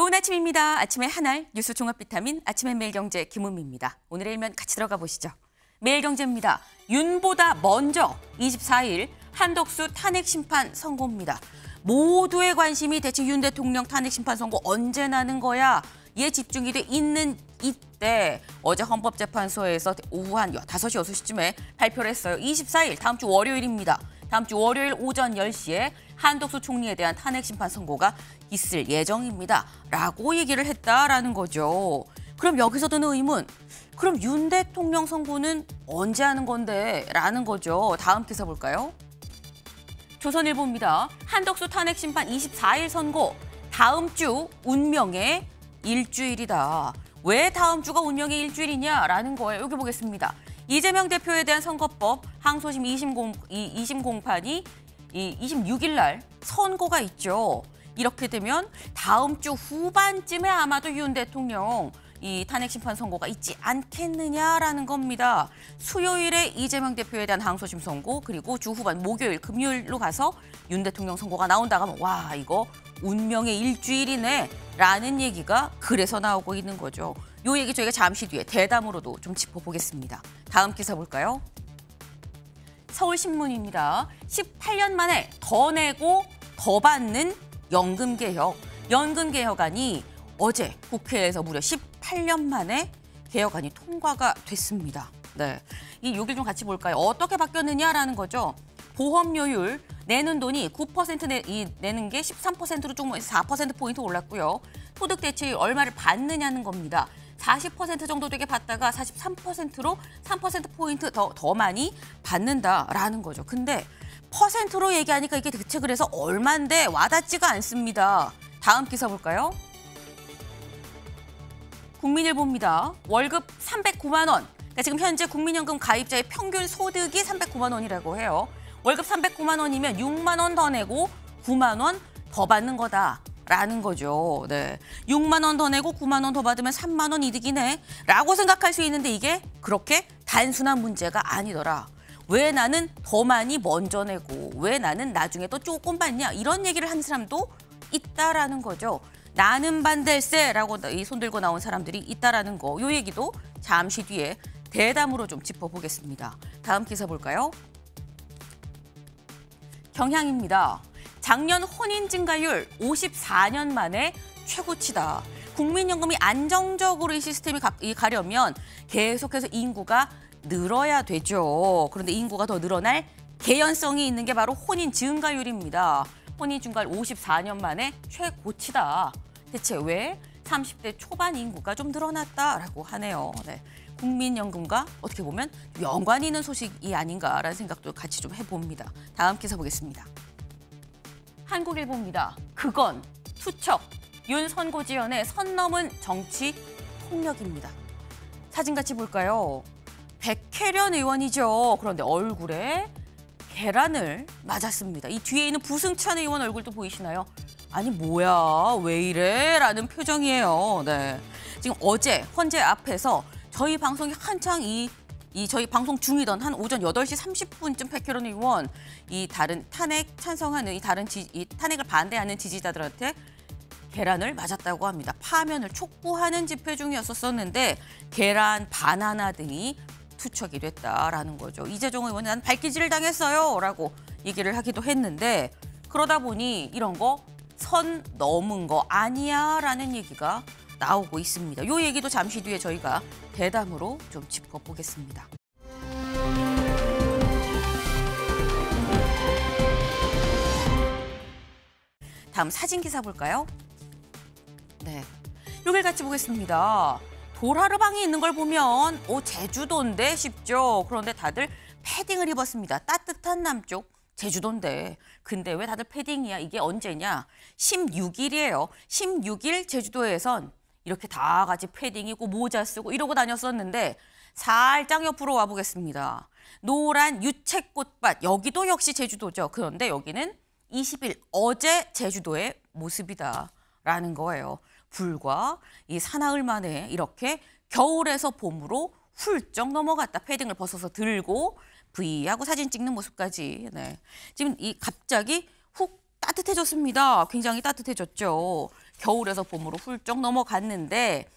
좋은 아침입니다. 아침의 하나를 뉴스 종합 비타민 아침의 매일경제 김은미입니다. 오늘의 일면 같이 들어가 보시죠. 매일경제입니다. 윤보다 먼저 24일 한덕수 탄핵 심판 선고입니다. 모두의 관심이 대체 윤 대통령 탄핵 심판 선고 언제 나는 거야? 에 집중이 돼 있는 이때 어제 헌법재판소에서 오후 한 5시, 6시쯤에 발표를 했어요. 24일 다음 주 월요일입니다. 다음 주 월요일 오전 10시에 한덕수 총리에 대한 탄핵 심판 선고가 있을 예정입니다. 라고 얘기를 했다라는 거죠. 그럼 여기서 드는 의문, 그럼 윤 대통령 선고는 언제 하는 건데? 라는 거죠. 다음 기사 볼까요? 조선일보입니다. 한덕수 탄핵 심판 24일 선고, 다음 주 운명의 일주일이다. 왜 다음 주가 운명의 일주일이냐라는 거예요. 여기 보겠습니다. 이재명 대표에 대한 선거법 항소심 2심 공판이 26일 날 선고가 있죠. 이렇게 되면 다음 주 후반쯤에 아마도 윤 대통령 이 탄핵 심판 선고가 있지 않겠느냐라는 겁니다. 수요일에 이재명 대표에 대한 항소심 선고, 그리고 주 후반 목요일, 금요일로 가서 윤 대통령 선고가 나온다고 하면 와, 이거 운명의 일주일이네 라는 얘기가 그래서 나오고 있는 거죠. 요 얘기 저희가 잠시 뒤에 대담으로도 좀 짚어보겠습니다. 다음 기사 볼까요? 서울신문입니다. 18년 만에 더 내고 더 받는 연금개혁. 연금개혁안이 어제 국회에서 무려 18년 만에 개혁안이 통과가 됐습니다. 네, 이 여길 좀 같이 볼까요? 어떻게 바뀌었느냐라는 거죠. 보험료율 내는 돈이 9% 내는 게 13%로 조금 4%포인트 올랐고요. 소득 대체율 얼마를 받느냐는 겁니다. 40% 정도 되게 받다가 43%로 3%포인트 더 많이 받는다라는 거죠. 근데 퍼센트로 얘기하니까 이게 대체 그래서 얼만데 와닿지가 않습니다. 다음 기사 볼까요? 국민일보입니다. 월급 309만 원. 그러니까 지금 현재 국민연금 가입자의 평균 소득이 309만 원이라고 해요. 월급 309만 원이면 6만 원 더 내고 9만 원 더 받는 거다라는 거죠. 네, 6만 원 더 내고 9만 원 더 받으면 3만 원 이득이네 라고 생각할 수 있는데 이게 그렇게 단순한 문제가 아니더라. 왜 나는 더 많이 먼저 내고 왜 나는 나중에 또 조금 받냐, 이런 얘기를 하는 사람도 있다라는 거죠. 나는 반댈세라고 이 손 들고 나온 사람들이 있다라는 거, 요 얘기도 잠시 뒤에 대담으로 좀 짚어보겠습니다. 다음 기사 볼까요? 경향입니다. 작년 혼인 증가율 54년 만에 최고치다. 국민연금이 안정적으로 이 시스템이 가려면 계속해서 인구가 늘어야 되죠. 그런데 인구가 더 늘어날 개연성이 있는 게 바로 혼인 증가율입니다. 혼인 증가율 54년 만에 최고치다. 대체 왜 30대 초반 인구가 좀 늘어났다라고 하네요. 네. 국민연금과 어떻게 보면 연관이 있는 소식이 아닌가라는 생각도 같이 좀 해봅니다. 다음 기사 보겠습니다. 한국일보입니다. 그건 투척, 윤 선고지연의 선 넘은 정치 폭력입니다. 사진 같이 볼까요? 백혜련 의원이죠. 그런데 얼굴에 계란을 맞았습니다. 이 뒤에 있는 부승찬 의원 얼굴도 보이시나요? 아니 뭐야, 왜 이래? 라는 표정이에요. 네. 지금 어제 헌재 앞에서 저희 방송이 한창 저희 방송 중이던 한 오전 8시 30분쯤 백혜련 의원 이 다른 탄핵 찬성하는 이 탄핵을 반대하는 지지자들한테 계란을 맞았다고 합니다. 파면을 촉구하는 집회 중이었었는데 계란, 바나나 등이 투척이 됐다라는 거죠. 이재종 의원은 난 발기질을 당했어요 라고 얘기를 하기도 했는데, 그러다 보니 이런 거 선 넘은 거 아니야 라는 얘기가 나오고 있습니다. 요 얘기도 잠시 뒤에 저희가 대담으로 좀 짚어보겠습니다. 다음 사진 기사 볼까요? 네, 요걸 같이 보겠습니다. 도라르방이 있는 걸 보면 제주도인데 싶죠. 그런데 다들 패딩을 입었습니다. 따뜻한 남쪽 제주도인데, 근데 왜 다들 패딩이야? 이게 언제냐? 16일이에요. 16일 제주도에선 이렇게 다 같이 패딩 입고 모자 쓰고 이러고 다녔었는데, 살짝 옆으로 와보겠습니다. 노란 유채꽃밭, 여기도 역시 제주도죠. 그런데 여기는 20일 어제 제주도의 모습이다라는 거예요. 불과 이 사나흘 만에 이렇게 겨울에서 봄으로 훌쩍 넘어갔다. 패딩을 벗어서 들고 V하고 사진 찍는 모습까지. 네. 지금 갑자기 훅 따뜻해졌습니다. 굉장히 따뜻해졌죠. 겨울에서 봄으로 훌쩍 넘어갔는데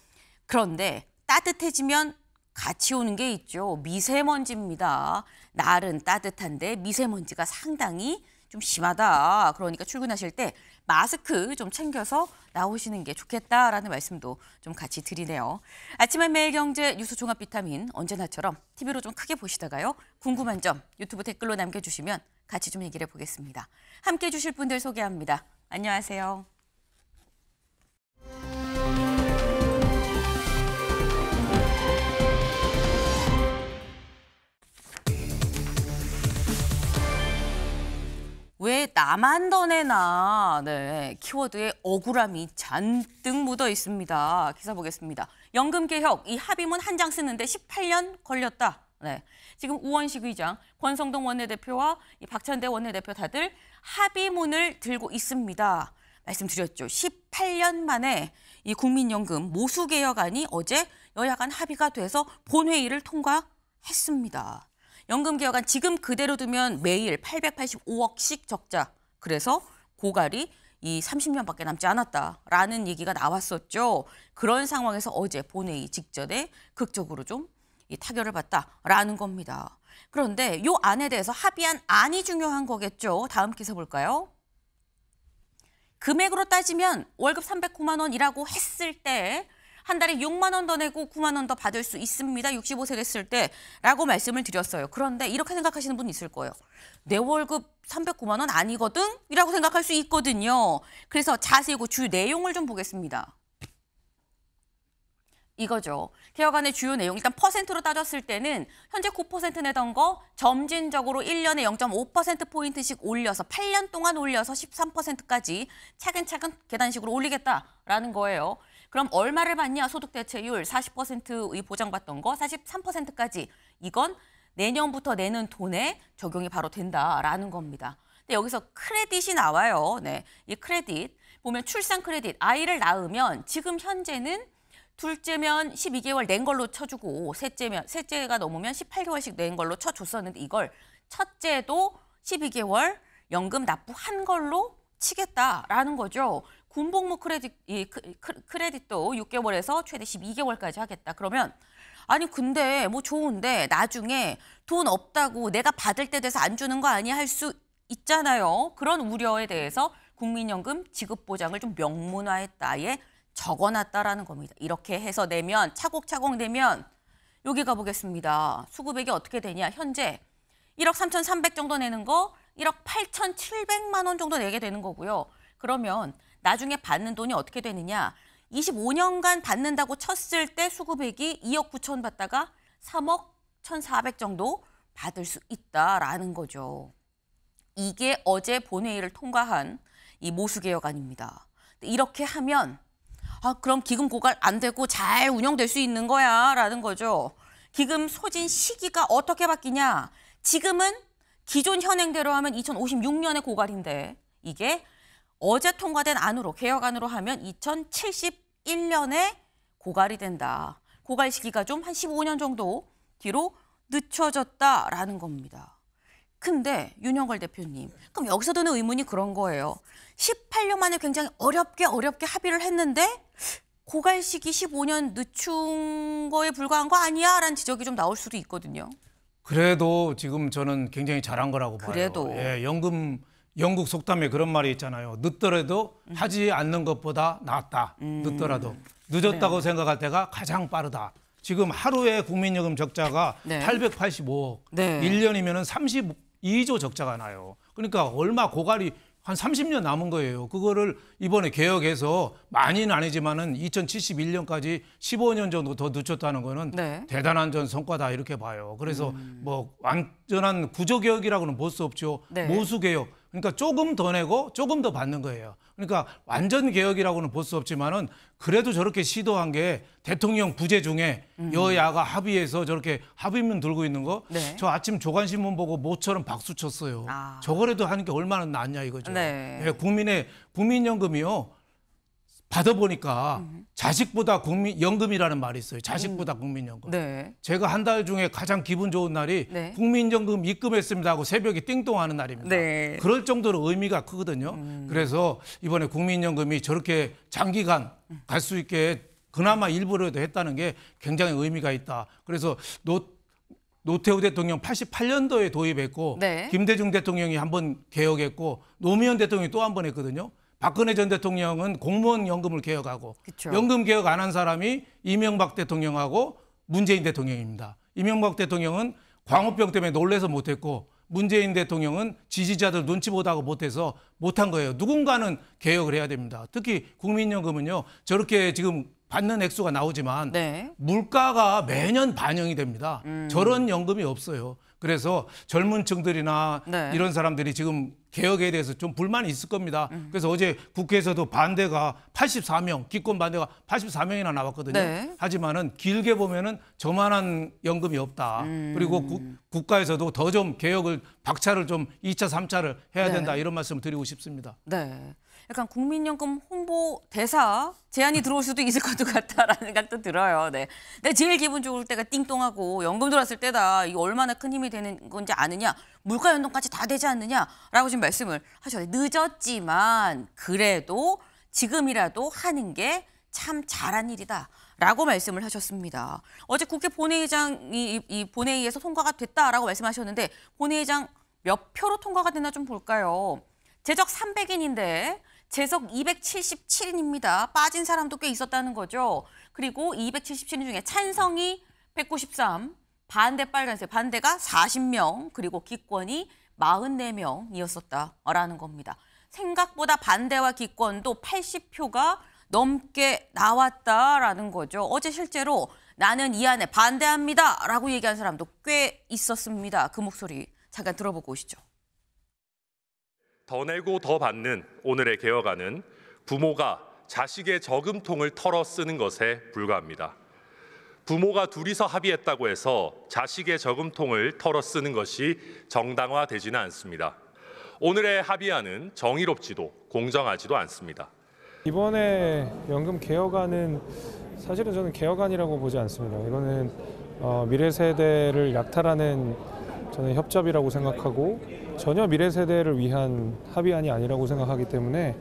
그런데 따뜻해지면 같이 오는 게 있죠. 미세먼지입니다. 날은 따뜻한데 미세먼지가 상당히 좀 심하다. 그러니까 출근하실 때 마스크 좀 챙겨서 나오시는 게 좋겠다라는 말씀도 좀 같이 드리네요. 아침에 매일경제 뉴스 종합 비타민 언제나처럼 TV로 좀 크게 보시다가요. 궁금한 점 유튜브 댓글로 남겨주시면 같이 좀 얘기를 해보겠습니다. 함께해 주실 분들 소개합니다. 안녕하세요. 왜 나만 더 내나? 네, 키워드에 억울함이 잔뜩 묻어 있습니다. 기사 보겠습니다. 연금개혁, 이 합의문 한 장 쓰는데 18년 걸렸다. 네, 지금 우원식 의장, 권성동 원내대표와 이 박찬대 원내대표 다들 합의문을 들고 있습니다. 말씀드렸죠. 18년 만에 이 국민연금 모수개혁안이 어제 여야 간 합의가 돼서 본회의를 통과했습니다. 연금 개혁안 지금 그대로 두면 매일 885억씩 적자. 그래서 고갈이 이 30년밖에 남지 않았다라는 얘기가 나왔었죠. 그런 상황에서 어제 본회의 직전에 극적으로 좀 타결을 받다라는 겁니다. 그런데 이 안에 대해서 합의한 안이 중요한 거겠죠. 다음 기사 볼까요? 금액으로 따지면 월급 309만 원이라고 했을 때 한 달에 6만 원 더 내고 9만 원 더 받을 수 있습니다. 65세 됐을 때라고 말씀을 드렸어요. 그런데 이렇게 생각하시는 분 있을 거예요. 내 월급 309만 원 아니거든? 이라고 생각할 수 있거든요. 그래서 자세히 주 내용을 좀 보겠습니다. 이거죠. 개혁안의 주요 내용. 일단 퍼센트로 따졌을 때는 현재 9% 내던 거 점진적으로 1년에 0.5%포인트씩 올려서 8년 동안 올려서 13%까지 차근차근 계단식으로 올리겠다라는 거예요. 그럼 얼마를 받냐? 소득 대체율 40%의 보장받던 거 43%까지. 이건 내년부터 내는 돈에 적용이 바로 된다라는 겁니다. 근데 여기서 크레딧이 나와요. 네, 이 크레딧 보면 출산 크레딧. 아이를 낳으면 지금 현재는 둘째면 12개월 낸 걸로 쳐주고 셋째가 넘으면 18개월씩 낸 걸로 쳐줬었는데 이걸 첫째도 12개월 연금 납부한 걸로 치겠다라는 거죠. 군복무 크레딧도 6개월에서 최대 12개월까지 하겠다. 그러면 아니 근데 뭐 좋은데 나중에 돈 없다고 내가 받을 때 돼서 안 주는 거 아니야 할 수 있잖아요. 그런 우려에 대해서 국민연금 지급보장을 좀 명문화했다에 적어놨다라는 겁니다. 이렇게 해서 내면 차곡차곡 내면 여기 가보겠습니다. 수급액이 어떻게 되냐. 현재 1억 3,300 정도 내는 거 1억 8,700만 원 정도 내게 되는 거고요. 그러면 나중에 받는 돈이 어떻게 되느냐. 25년간 받는다고 쳤을 때 수급액이 2억 9천 받다가 3억 1,400 정도 받을 수 있다라는 거죠. 이게 어제 본회의를 통과한 이 모수개혁안입니다. 이렇게 하면 그럼 기금 고갈 안 되고 잘 운영될 수 있는 거야 라는 거죠. 기금 소진 시기가 어떻게 바뀌냐. 지금은 기존 현행대로 하면 2056년에 고갈인데 이게 어제 통과된 안으로 개혁안으로 하면 2071년에 고갈이 된다. 고갈 시기가 좀 한 15년 정도 뒤로 늦춰졌다라는 겁니다. 근데 윤영걸 대표님, 그럼 여기서 드는 의문이 그런 거예요. 18년 만에 굉장히 어렵게 합의를 했는데 고갈 시기 15년 늦춘 거에 불과한 거 아니야? 라는 지적이 좀 나올 수도 있거든요. 그래도 지금 저는 굉장히 잘한 거라고 봐요. 그래도. 예, 영국 속담에 그런 말이 있잖아요. 늦더라도 하지 않는 것보다 낫다. 늦더라도. 늦었다고 네. 생각할 때가 가장 빠르다. 지금 하루에 국민연금 적자가 네. 885억. 네. 1년이면 32조 적자가 나요. 그러니까 얼마 고갈이 한 30년 남은 거예요. 그거를 이번에 개혁해서 많이는 아니지만은 2071년까지 15년 정도 더 늦췄다는 거는 네. 대단한 전 성과다 이렇게 봐요. 그래서 뭐 완전한 구조개혁이라고는 볼 수 없죠. 네. 모수개혁. 그러니까 조금 더 내고 조금 더 받는 거예요. 그러니까 완전 개혁이라고는 볼 수 없지만은 그래도 저렇게 시도한 게 대통령 부재 중에 여야가 합의해서 저렇게 합의문 들고 있는 거. 네. 저 아침 조간신문 보고 모처럼 박수 쳤어요. 저거라도 하는 게 얼마나 낫냐 이거죠. 네. 예, 국민연금이요. 받아보니까 자식보다 연금이라는 말이 있어요. 자식보다 국민연금. 네. 제가 한 달 중에 가장 기분 좋은 날이 네. 국민연금 입금했습니다 하고 새벽에 띵동하는 날입니다. 네. 그럴 정도로 의미가 크거든요. 그래서 이번에 국민연금이 저렇게 장기간 갈 수 있게 그나마 일부라도 했다는 게 굉장히 의미가 있다. 그래서 노태우 대통령 88년도에 도입했고 네. 김대중 대통령이 한번 개혁했고 노무현 대통령이 또 한 번 했거든요. 박근혜 전 대통령은 공무원 연금을 개혁하고 그쵸. 연금 개혁 안 한 사람이 이명박 대통령하고 문재인 대통령입니다. 이명박 대통령은 광우병 때문에 놀래서 못했고 문재인 대통령은 지지자들 눈치 보다가 못해서 못한 거예요. 누군가는 개혁을 해야 됩니다. 특히 국민연금은요. 저렇게 지금 받는 액수가 나오지만 네. 물가가 매년 반영이 됩니다. 저런 연금이 없어요. 그래서 젊은 층들이나 네. 이런 사람들이 지금 개혁에 대해서 좀 불만이 있을 겁니다. 그래서 어제 국회에서도 반대가 84명, 기권 반대가 84명이나 나왔거든요. 네. 하지만은 길게 보면은 저만한 연금이 없다. 그리고 국가에서도 더 좀 개혁을 박차를 좀 2차, 3차를 해야 네. 된다. 이런 말씀을 드리고 싶습니다. 네. 약간 국민연금 홍보 대사 제안이 들어올 수도 있을 것 같다라는 생각도 들어요. 네. 근데 제일 기분 좋을 때가 띵똥하고 연금 들어왔을 때다. 이거 얼마나 큰 힘이 되는 건지 아느냐. 물가 연동까지 다 되지 않느냐라고 지금 말씀을 하셨어요. 늦었지만 그래도 지금이라도 하는 게 참 잘한 일이다라고 말씀을 하셨습니다. 어제 국회 본회의장이 이 본회의에서 통과가 됐다라고 말씀하셨는데 본회의장 몇 표로 통과가 됐나 좀 볼까요? 제적 300인인데 재석 277인입니다. 빠진 사람도 꽤 있었다는 거죠. 그리고 277인 중에 찬성이 193, 반대 빨간색, 반대가 40명, 그리고 기권이 44명이었었다라는 겁니다. 생각보다 반대와 기권도 80표가 넘게 나왔다라는 거죠. 어제 실제로 나는 이 안에 반대합니다라고 얘기한 사람도 꽤 있었습니다. 그 목소리 잠깐 들어보고 오시죠. 더 내고 더 받는 오늘의 개혁안은 부모가 자식의 저금통을 털어 쓰는 것에 불과합니다. 부모가 둘이서 합의했다고 해서 자식의 저금통을 털어 쓰는 것이 정당화되지는 않습니다. 오늘의 합의안은 정의롭지도 공정하지도 않습니다. 이번에 연금 개혁안은 사실은 저는 개혁안이라고 보지 않습니다. 이거는 미래 세대를 약탈하는 저는 협잡이라고 생각하고 전혀 미래 세대를 위한 합의안이 아니라고 생각하기 때문에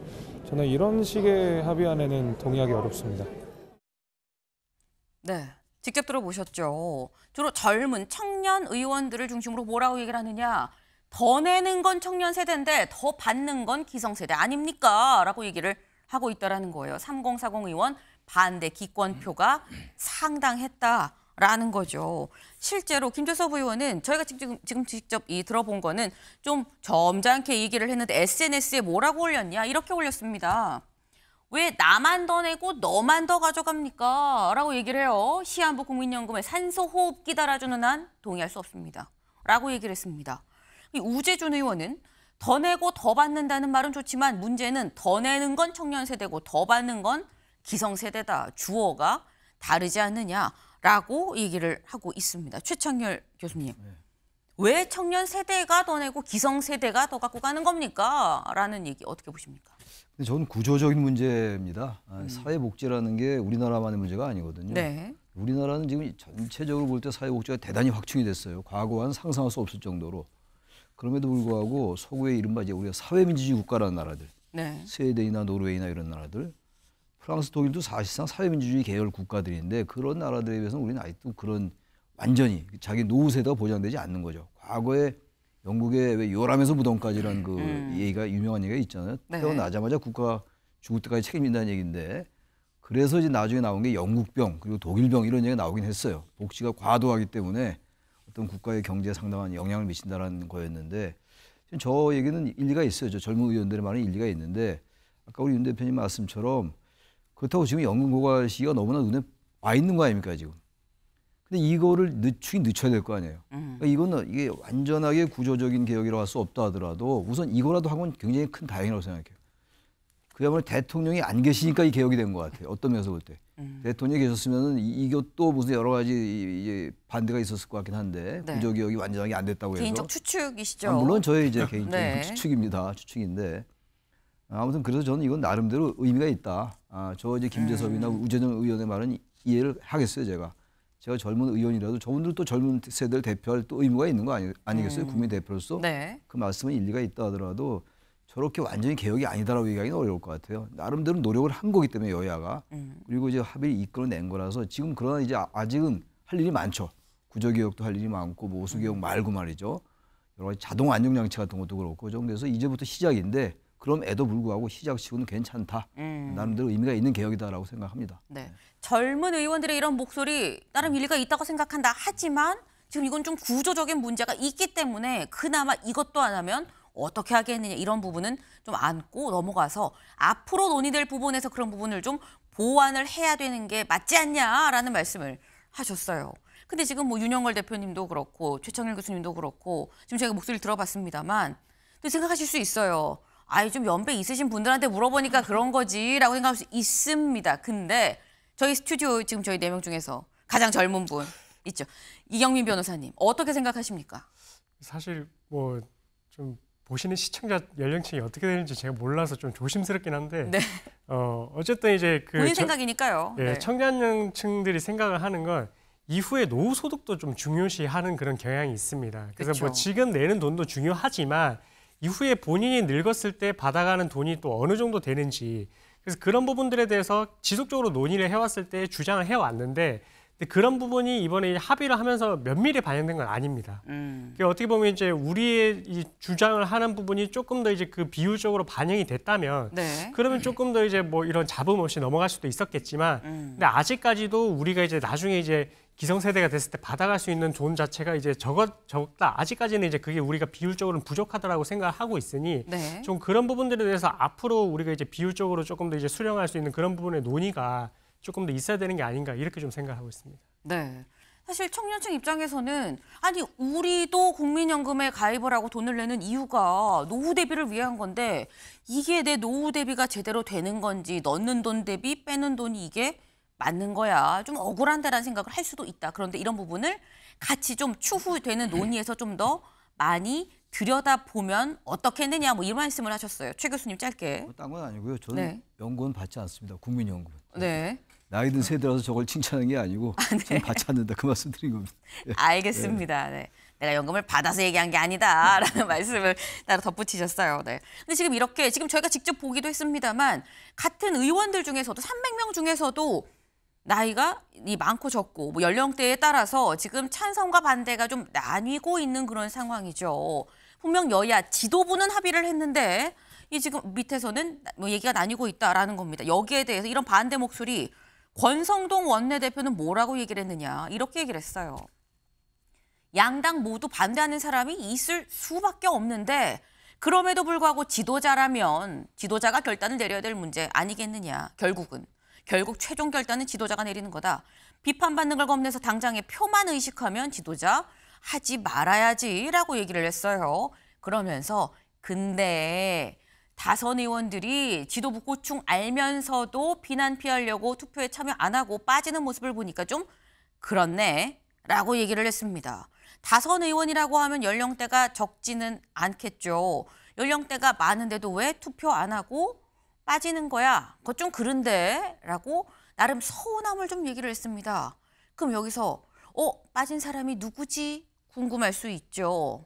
저는 이런 식의 합의안에는 동의하기 어렵습니다. 네, 직접 들어보셨죠. 주로 젊은 청년 의원들을 중심으로 뭐라고 얘기를 하느냐. 더 내는 건 청년 세대인데 더 받는 건 기성세대 아닙니까? 라고 얘기를 하고 있다라는 거예요. 3040 의원 반대 기권표가 상당했다라는 거죠. 실제로 김재섭 의원은 저희가 지금 직접 들어본 거는 좀 점잖게 얘기를 했는데 SNS에 뭐라고 올렸냐 이렇게 올렸습니다. 왜 나만 더 내고 너만 더 가져갑니까? 라고 얘기를 해요. 시한부 국민연금에 산소호흡기 달아주는 한 동의할 수 없습니다. 라고 얘기를 했습니다. 이 우재준 의원은 더 내고 더 받는다는 말은 좋지만 문제는 더 내는 건 청년 세대고 더 받는 건 기성세대다. 주어가 다르지 않느냐라고 얘기를 하고 있습니다. 최창렬 교수님. 왜 청년 세대가 더 내고 기성세대가 더 갖고 가는 겁니까? 라는 얘기 어떻게 보십니까? 저는 구조적인 문제입니다. 사회복지라는 게 우리나라만의 문제가 아니거든요. 네. 우리나라는 지금 전체적으로 볼 때 사회복지가 대단히 확충이 됐어요. 과거와는 상상할 수 없을 정도로. 그럼에도 불구하고 서구의 이른바 이제 우리가 사회민주주의 국가라는 나라들, 네. 스웨덴이나 노르웨이나 이런 나라들, 프랑스, 독일도 사실상 사회민주주의 계열 국가들인데 그런 나라들에 비해서는 우리는 아직도 그런 완전히 자기 노후 세대가 보장되지 않는 거죠. 과거에 영국의 왜 요람에서 무덤까지라는 그 얘기가 유명한 얘기가 있잖아요. 네. 태어나자마자 국가 죽을 때까지 책임진다는 얘기인데 그래서 이제 나중에 나온 게 영국병 그리고 독일병 이런 얘기가 나오긴 했어요. 복지가 과도하기 때문에 어떤 국가의 경제에 상당한 영향을 미친다는 거였는데 지금 저 얘기는 일리가 있어요. 저 젊은 의원들의 말은 일리가 있는데 아까 우리 윤 대표님 말씀처럼 그렇다고 지금 연금 고갈 시기가 너무나 눈에 와 있는 거 아닙니까 지금. 근데 이거를 늦춰야 될 거 아니에요. 그러니까 이거는 이게 완전하게 구조적인 개혁이라고 할 수 없다 하더라도 우선 이거라도 하면 굉장히 큰 다행이라고 생각해요. 그야말로 대통령이 안 계시니까 이 개혁이 된 것 같아요. 어떤 면에서 볼 때. 대통령이 계셨으면 이것도 무슨 여러 가지 이제 반대가 있었을 것 같긴 한데 네. 구조개혁이 완전하게 안 됐다고 해서. 개인적 추측이시죠? 물론 저의 이제 개인적인 네. 추측입니다. 추측인데 아무튼 그래서 저는 이건 나름대로 의미가 있다. 저 이제 김재섭이나 우재정 의원의 말은 이해를 하겠어요, 제가. 제가 젊은 의원이라도 저분들 또 젊은 세대를 대표할 또 의무가 있는 거 아니겠어요? 국민 대표로서. 네. 그 말씀은 일리가 있다 하더라도 저렇게 완전히 개혁이 아니다라고 얘기하기는 어려울 것 같아요. 나름대로 노력을 한 거기 때문에 여야가. 그리고 이제 합의를 이끌어낸 거라서 지금 그러나 이제 아직은 할 일이 많죠. 구조개혁도 할 일이 많고 모수개혁 말고 말이죠. 여러 가지 자동 안정장치 같은 것도 그렇고 좀 그래서 이제부터 시작인데 그럼에도 불구하고 시작치고는 괜찮다. 나름대로 의미가 있는 개혁이다라고 생각합니다. 네. 젊은 의원들의 이런 목소리 나름 일리가 있다고 생각한다. 하지만 지금 이건 좀 구조적인 문제가 있기 때문에 그나마 이것도 안 하면 어떻게 하겠느냐 이런 부분은 좀 안고 넘어가서 앞으로 논의될 부분에서 그런 부분을 좀 보완을 해야 되는 게 맞지 않냐라는 말씀을 하셨어요. 근데 지금 뭐 윤영걸 대표님도 그렇고 최창일 교수님도 그렇고 지금 제가 목소리를 들어봤습니다만 또 생각하실 수 있어요. 아이 좀 연배 있으신 분들한테 물어보니까 그런 거지라고 생각할 수 있습니다. 근데 저희 스튜디오 지금 저희 4명 중에서 가장 젊은 분 있죠. 이경민 변호사님 어떻게 생각하십니까? 사실 뭐 좀 보시는 시청자 연령층이 어떻게 되는지 제가 몰라서 좀 조심스럽긴 한데 네. 어쨌든 이제 본인 생각이니까요. 예, 네. 청년층들이 생각을 하는 건 이후에 노후 소득도 좀 중요시하는 그런 경향이 있습니다. 그래서 그쵸. 뭐 지금 내는 돈도 중요하지만 이후에 본인이 늙었을 때 받아가는 돈이 또 어느 정도 되는지 그래서 그런 부분들에 대해서 지속적으로 논의를 해왔을 때 주장을 해왔는데 근데 그런 부분이 이번에 합의를 하면서 면밀히 반영된 건 아닙니다. 그러니까 어떻게 보면 이제 우리의 이 주장을 하는 부분이 조금 더 이제 그 비율적으로 반영이 됐다면 네. 그러면 조금 더 이제 뭐 이런 잡음 없이 넘어갈 수도 있었겠지만 근데 아직까지도 우리가 이제 나중에 이제 기성세대가 됐을 때 받아갈 수 있는 돈 자체가 이제 적다. 아직까지는 이제 그게 우리가 비율적으로는 부족하다라고 생각을 하고 있으니 네. 좀 그런 부분들에 대해서 앞으로 우리가 이제 비율적으로 조금 더 이제 수령할 수 있는 그런 부분의 논의가 조금 더 있어야 되는 게 아닌가 이렇게 좀 생각하고 있습니다. 네. 사실 청년층 입장에서는 아니 우리도 국민연금에 가입을 하고 돈을 내는 이유가 노후 대비를 위한 건데 이게 내 노후 대비가 제대로 되는 건지 넣는 돈 대비 빼는 돈이 이게 맞는 거야. 좀 억울한데라는 생각을 할 수도 있다. 그런데 이런 부분을 같이 좀 추후되는 논의에서 좀 더 많이 들여다보면 어떻겠느냐 뭐 이런 말씀을 하셨어요. 최 교수님 짧게. 딴 건 아니고요. 저는 네. 연금은 받지 않습니다. 국민연금은. 네. 나이 든 세대라서 저걸 칭찬하는 게 아니고 저는 받지 않는다. 그 말씀 드린 겁니다. 알겠습니다. 네. 내가 연금을 받아서 얘기한 게 아니다라는 말씀을 따로 덧붙이셨어요. 네. 근데 지금 이렇게 지금 저희가 직접 보기도 했습니다만 같은 의원들 중에서도 300명 중에서도 나이가 많고 적고 뭐 연령대에 따라서 지금 찬성과 반대가 좀 나뉘고 있는 그런 상황이죠. 분명 여야 지도부는 합의를 했는데 이 지금 밑에서는 뭐 얘기가 나뉘고 있다라는 겁니다. 여기에 대해서 이런 반대 목소리 권성동 원내대표는 뭐라고 얘기를 했느냐 이렇게 얘기를 했어요. 양당 모두 반대하는 사람이 있을 수밖에 없는데 그럼에도 불구하고 지도자라면 지도자가 결단을 내려야 될 문제 아니겠느냐. 결국 최종 결단은 지도자가 내리는 거다. 비판받는 걸 겁내서 당장의 표만 의식하면 지도자 하지 말아야지라고 얘기를 했어요. 그러면서 근데 다선 의원들이 지도부 고충 알면서도 비난 피하려고 투표에 참여 안 하고 빠지는 모습을 보니까 좀 그렇네 라고 얘기를 했습니다. 다선 의원이라고 하면 연령대가 적지는 않겠죠. 연령대가 많은데도 왜 투표 안 하고 빠지는 거야? 그거 좀 그런데? 라고 나름 서운함을 좀 얘기를 했습니다. 그럼 여기서 빠진 사람이 누구지? 궁금할 수 있죠.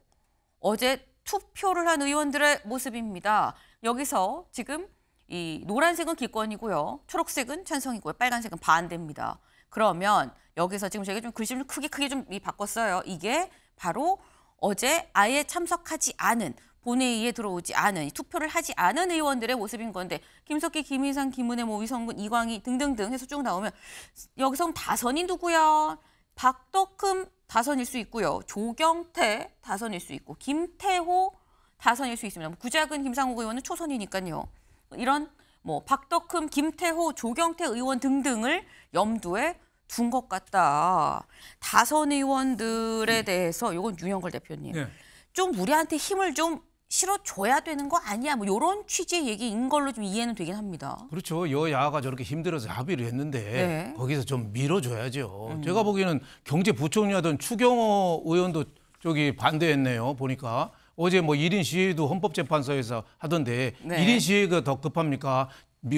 어제 투표를 한 의원들의 모습입니다. 여기서 지금 이 노란색은 기권이고요. 초록색은 찬성이고요. 빨간색은 반대입니다. 그러면 여기서 지금 저희가 좀 글씨를 크게 좀 바꿨어요. 이게 바로 어제 아예 참석하지 않은 본회의에 들어오지 않은 투표를 하지 않은 의원들의 모습인 건데 김석기, 김인상, 김은혜, 위성근, 이광희 등등등 해서 쭉 나오면 여기서 다선이 누구야? 박덕흠 다선일 수 있고요. 조경태 다선일 수 있고 김태호 다선일 수 있습니다. 구작은 김상욱 의원은 초선이니까요. 이런 뭐 박덕흠, 김태호, 조경태 의원 등등을 염두에 둔 것 같다. 다선 의원들에 대해서 이건 윤영걸 대표님. 네. 좀 우리한테 힘을 좀 실어줘야 되는 거 아니야? 뭐 이런 취지의 얘기인 걸로 좀 이해는 되긴 합니다. 그렇죠. 여야가 저렇게 힘들어서 합의를 했는데 네. 거기서 좀 밀어줘야죠. 제가 보기에는 경제부총리하던 추경호 의원도 저기 반대했네요. 보니까 어제 뭐 1인 시위도 헌법재판소에서 하던데 네. 1인 시위가 더 급합니까?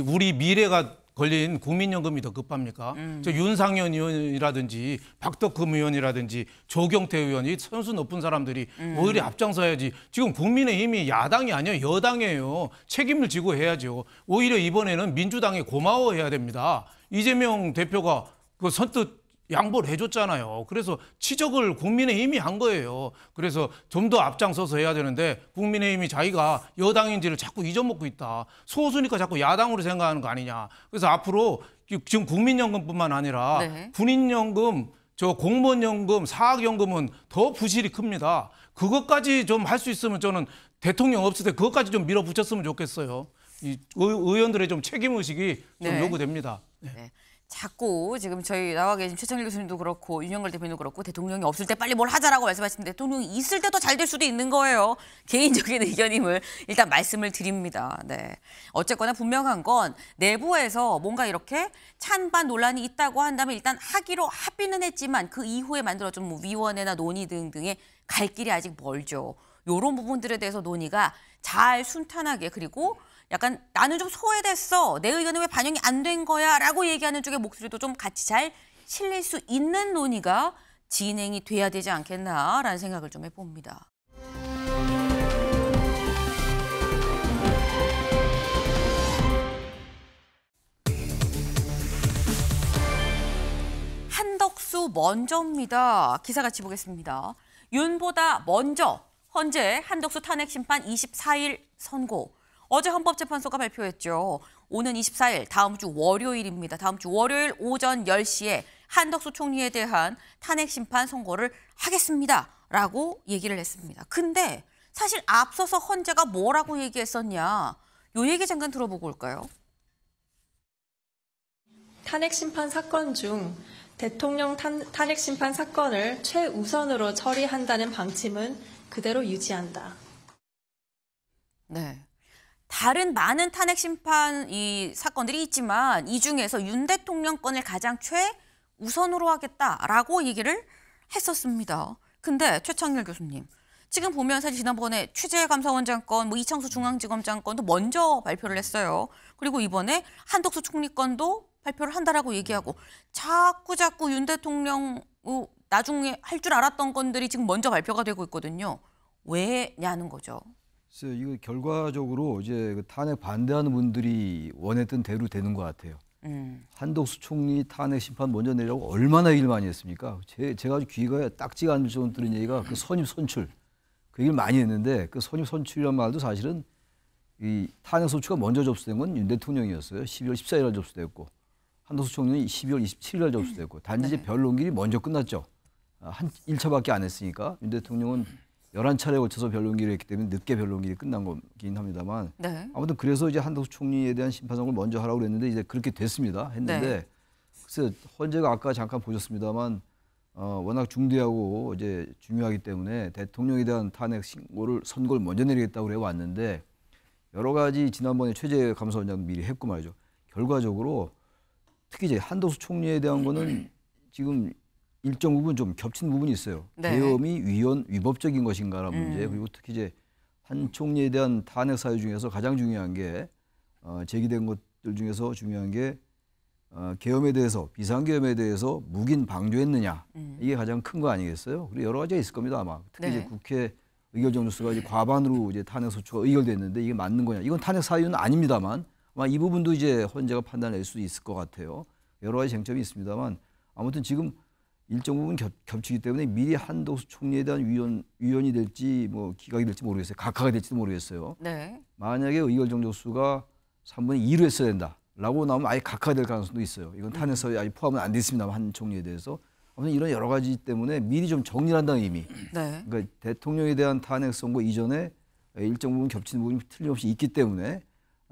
우리 미래가 걸린 국민연금이 더 급합니까? 저 윤상현 의원이라든지 박덕흠 의원이라든지 조경태 의원이 선수 높은 사람들이 오히려 앞장서야지. 지금 국민의힘이 야당이 아니에요. 여당이에요. 책임을 지고 해야죠. 오히려 이번에는 민주당에 고마워해야 됩니다. 이재명 대표가 그 선뜻 양보를 해줬잖아요. 그래서 치적을 국민의힘이 한 거예요. 그래서 좀 더 앞장서서 해야 되는데 국민의힘이 자기가 여당인지를 자꾸 잊어먹고 있다. 소수니까 자꾸 야당으로 생각하는 거 아니냐. 그래서 앞으로 지금 국민연금뿐만 아니라 네. 군인연금, 저 공무원연금, 사학연금은 더 부실이 큽니다. 그것까지 좀 할 수 있으면 저는 대통령 없을 때 그것까지 좀 밀어붙였으면 좋겠어요. 이 의원들의 좀 책임의식이 좀 네. 요구됩니다. 네. 자꾸 지금 저희 나와 계신 최창일 교수님도 그렇고 윤영걸 대표님도 그렇고 대통령이 없을 때 빨리 뭘 하자라고 말씀하시는데 대통령이 있을 때도 잘 될 수도 있는 거예요. 개인적인 의견임을 일단 말씀을 드립니다. 네. 어쨌거나 분명한 건 내부에서 뭔가 이렇게 찬반 논란이 있다고 한다면 일단 하기로 합의는 했지만 그 이후에 만들어진 뭐 위원회나 논의 등등의 갈 길이 아직 멀죠. 이런 부분들에 대해서 논의가 잘 순탄하게 그리고 약간 나는 좀 소외됐어. 내 의견은 왜 반영이 안 된 거야? 라고 얘기하는 쪽의 목소리도 좀 같이 잘 실릴 수 있는 논의가 진행이 돼야 되지 않겠나라는 생각을 좀 해봅니다. 한덕수 먼저입니다. 기사 같이 보겠습니다. 윤보다 먼저 헌재 한덕수 탄핵 심판 24일 선고. 어제 헌법재판소가 발표했죠. 오는 24일 다음 주 월요일입니다. 다음 주 월요일 오전 10시에 한덕수 총리에 대한 탄핵 심판 선고를 하겠습니다라고 얘기를 했습니다. 근데 사실 앞서서 헌재가 뭐라고 얘기했었냐. 요 얘기 잠깐 들어보고 올까요? 탄핵 심판 사건 중 대통령 탄핵 심판 사건을 최우선으로 처리한다는 방침은 그대로 유지한다. 네. 다른 많은 탄핵 심판 이 사건들이 있지만 이 중에서 윤 대통령 건을 가장 최우선으로 하겠다라고 얘기를 했었습니다. 근데 최창일 교수님, 지금 보면 사실 지난번에 취재감사원장 건, 뭐 이창수 중앙지검장 건도 먼저 발표를 했어요. 그리고 이번에 한덕수 총리 건도 발표를 한다라고 얘기하고 자꾸 윤 대통령 나중에 할 줄 알았던 건들이 지금 먼저 발표가 되고 있거든요. 왜냐는 거죠. 그래서 이거 결과적으로 이제 그 탄핵 반대하는 분들이 원했던 대로 되는 것 같아요. 한덕수 총리 탄핵 심판 먼저 내라고 얼마나 얘기를 많이 했습니까? 제가 아주 귀가 딱지가 않을 정도 들은 얘기가 그 선입 선출 그 얘기를 많이 했는데 그 선입 선출이란 말도 사실은 이 탄핵 소추가 먼저 접수된 건 윤 대통령이었어요. 12월 14일 날 접수됐고 한덕수 총리는 12월 27일 날 접수됐고 단지 이제 변론길이 먼저 끝났죠. 한 1차밖에 안 했으니까 윤 대통령은 11차례에 걸쳐서 변론기를 했기 때문에 늦게 변론기이 끝난 거긴 합니다만 네. 아무튼 그래서 이제 한덕수 총리에 대한 심판 선고를 먼저 하라고 그랬는데 이제 그렇게 됐습니다. 했는데 네. 글쎄 헌재가 아까 잠깐 보셨습니다만 워낙 중대하고 이제 중요하기 때문에 대통령에 대한 탄핵 선고를 먼저 내리겠다고 그래 왔는데 여러 가지 지난번에 최재 감사원장 미리 했고 말이죠. 결과적으로 특히 이제 한덕수 총리에 대한 거는 지금 일정 부분 좀 겹친 부분이 있어요. 네. 계엄이 위법적인 것인가라는 문제 그리고 특히 이제 한 총리에 대한 탄핵 사유 중에서 가장 중요한 게 제기된 것들 중에서 중요한 게 계엄에 대해서 비상계엄에 대해서 묵인 방조했느냐 이게 가장 큰 거 아니겠어요? 그리고 여러 가지가 있을 겁니다 아마. 특히 네. 이제 국회 의결 정도수가 이제 과반으로 이제 탄핵 소추가 의결됐는데 이게 맞는 거냐? 이건 탄핵 사유는 아닙니다만 아마 이 부분도 이제 헌재가 판단할 수 있을 것 같아요. 여러 가지 쟁점이 있습니다만 아무튼 지금 일정 부분 겹치기 때문에 미리 한덕수 총리에 대한 위원이 될지 뭐 기각이 될지 모르겠어요. 각하가 될지도 모르겠어요. 네. 만약에 의결 정도수가 3분의 2로 했어야 된다라고 나오면 아예 각하가 될 가능성도 있어요. 이건 탄핵 사유에 아직 포함은 안 됐습니다만 한 총리에 대해서. 아무튼 이런 여러 가지 때문에 미리 좀 정리를 한다는 의미. 네. 그러니까 대통령에 대한 탄핵 선고 이전에 일정 부분 겹치는 부분이 틀림없이 있기 때문에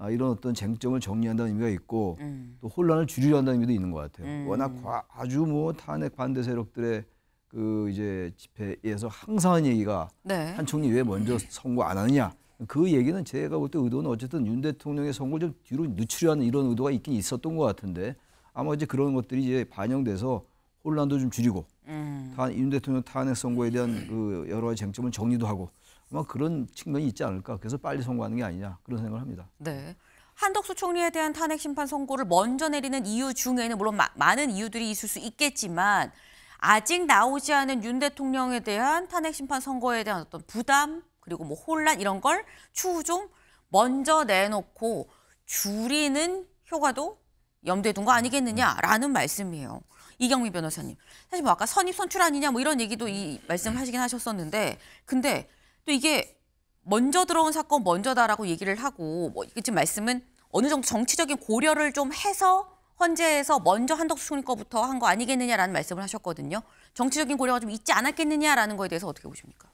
이런 어떤 쟁점을 정리한다는 의미가 있고 또 혼란을 줄이려는 의미도 있는 것 같아요. 워낙 아주 뭐 탄핵 반대 세력들의 그 이제 집회에서 항상 한 얘기가 네. 한 총리 왜 먼저 선고 안 하느냐. 그 얘기는 제가 볼 때 의도는 어쨌든 윤 대통령의 선고를 좀 뒤로 늦추려는 이런 의도가 있긴 있었던 것 같은데 아마 이제 그런 것들이 이제 반영돼서 혼란도 좀 줄이고 윤 대통령 탄핵 선고에 대한 그 여러 가지 쟁점을 정리도 하고 아마 그런 측면이 있지 않을까. 그래서 빨리 선고하는 게 아니냐 그런 생각을 합니다. 네. 한덕수 총리에 대한 탄핵 심판 선고를 먼저 내리는 이유 중에는 물론 많은 이유들이 있을 수 있겠지만 아직 나오지 않은 윤 대통령에 대한 탄핵 심판 선고에 대한 어떤 부담 그리고 뭐 혼란 이런 걸 추후 좀 먼저 내놓고 줄이는 효과도 염두에 둔 거 아니겠느냐라는 말씀이에요. 이경미 변호사님. 사실 뭐 아까 선입 선출 아니냐 뭐 이런 얘기도 이 말씀하시긴 하셨었는데 근데 또 이게 먼저 들어온 사건 먼저다라고 얘기를 하고 뭐 지금 말씀은 어느 정도 정치적인 고려를 좀 해서 헌재에서 먼저 한덕수 총리 거부터 한 거 아니겠느냐라는 말씀을 하셨거든요. 정치적인 고려가 좀 있지 않았겠느냐라는 거에 대해서 어떻게 보십니까?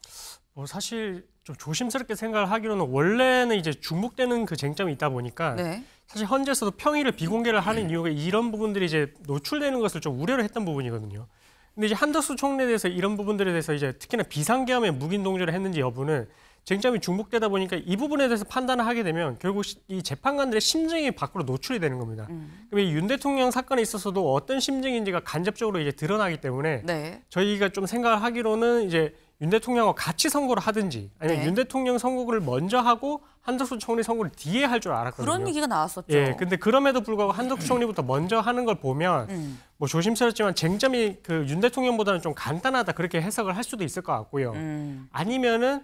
사실 좀 조심스럽게 생각을 하기로는 원래는 이제 중복되는 그 쟁점이 있다 보니까 네. 사실 헌재에서도 평일을 비공개를 하는 이유가 이런 부분들이 이제 노출되는 것을 좀 우려를 했던 부분이거든요. 근데 이제 한덕수 총리에 대해서 이런 부분들에 대해서 이제 특히나 비상계엄에 묵인 동조를 했는지 여부는 쟁점이 중복되다 보니까 이 부분에 대해서 판단을 하게 되면 결국 이 재판관들의 심증이 밖으로 노출이 되는 겁니다. 그럼 이 윤 대통령 사건에 있어서도 어떤 심증인지가 간접적으로 이제 드러나기 때문에 네. 저희가 좀 생각을 하기로는 이제 윤 대통령과 같이 선고를 하든지 아니면 네. 윤 대통령 선고를 먼저 하고 한덕수 총리 선고를 뒤에 할 줄 알았거든요. 그런 얘기가 나왔었죠. 예, 근데 그럼에도 불구하고 한덕수 총리부터 먼저 하는 걸 보면 뭐 조심스럽지만 쟁점이 그 윤 대통령보다는 좀 간단하다 그렇게 해석을 할 수도 있을 것 같고요. 아니면은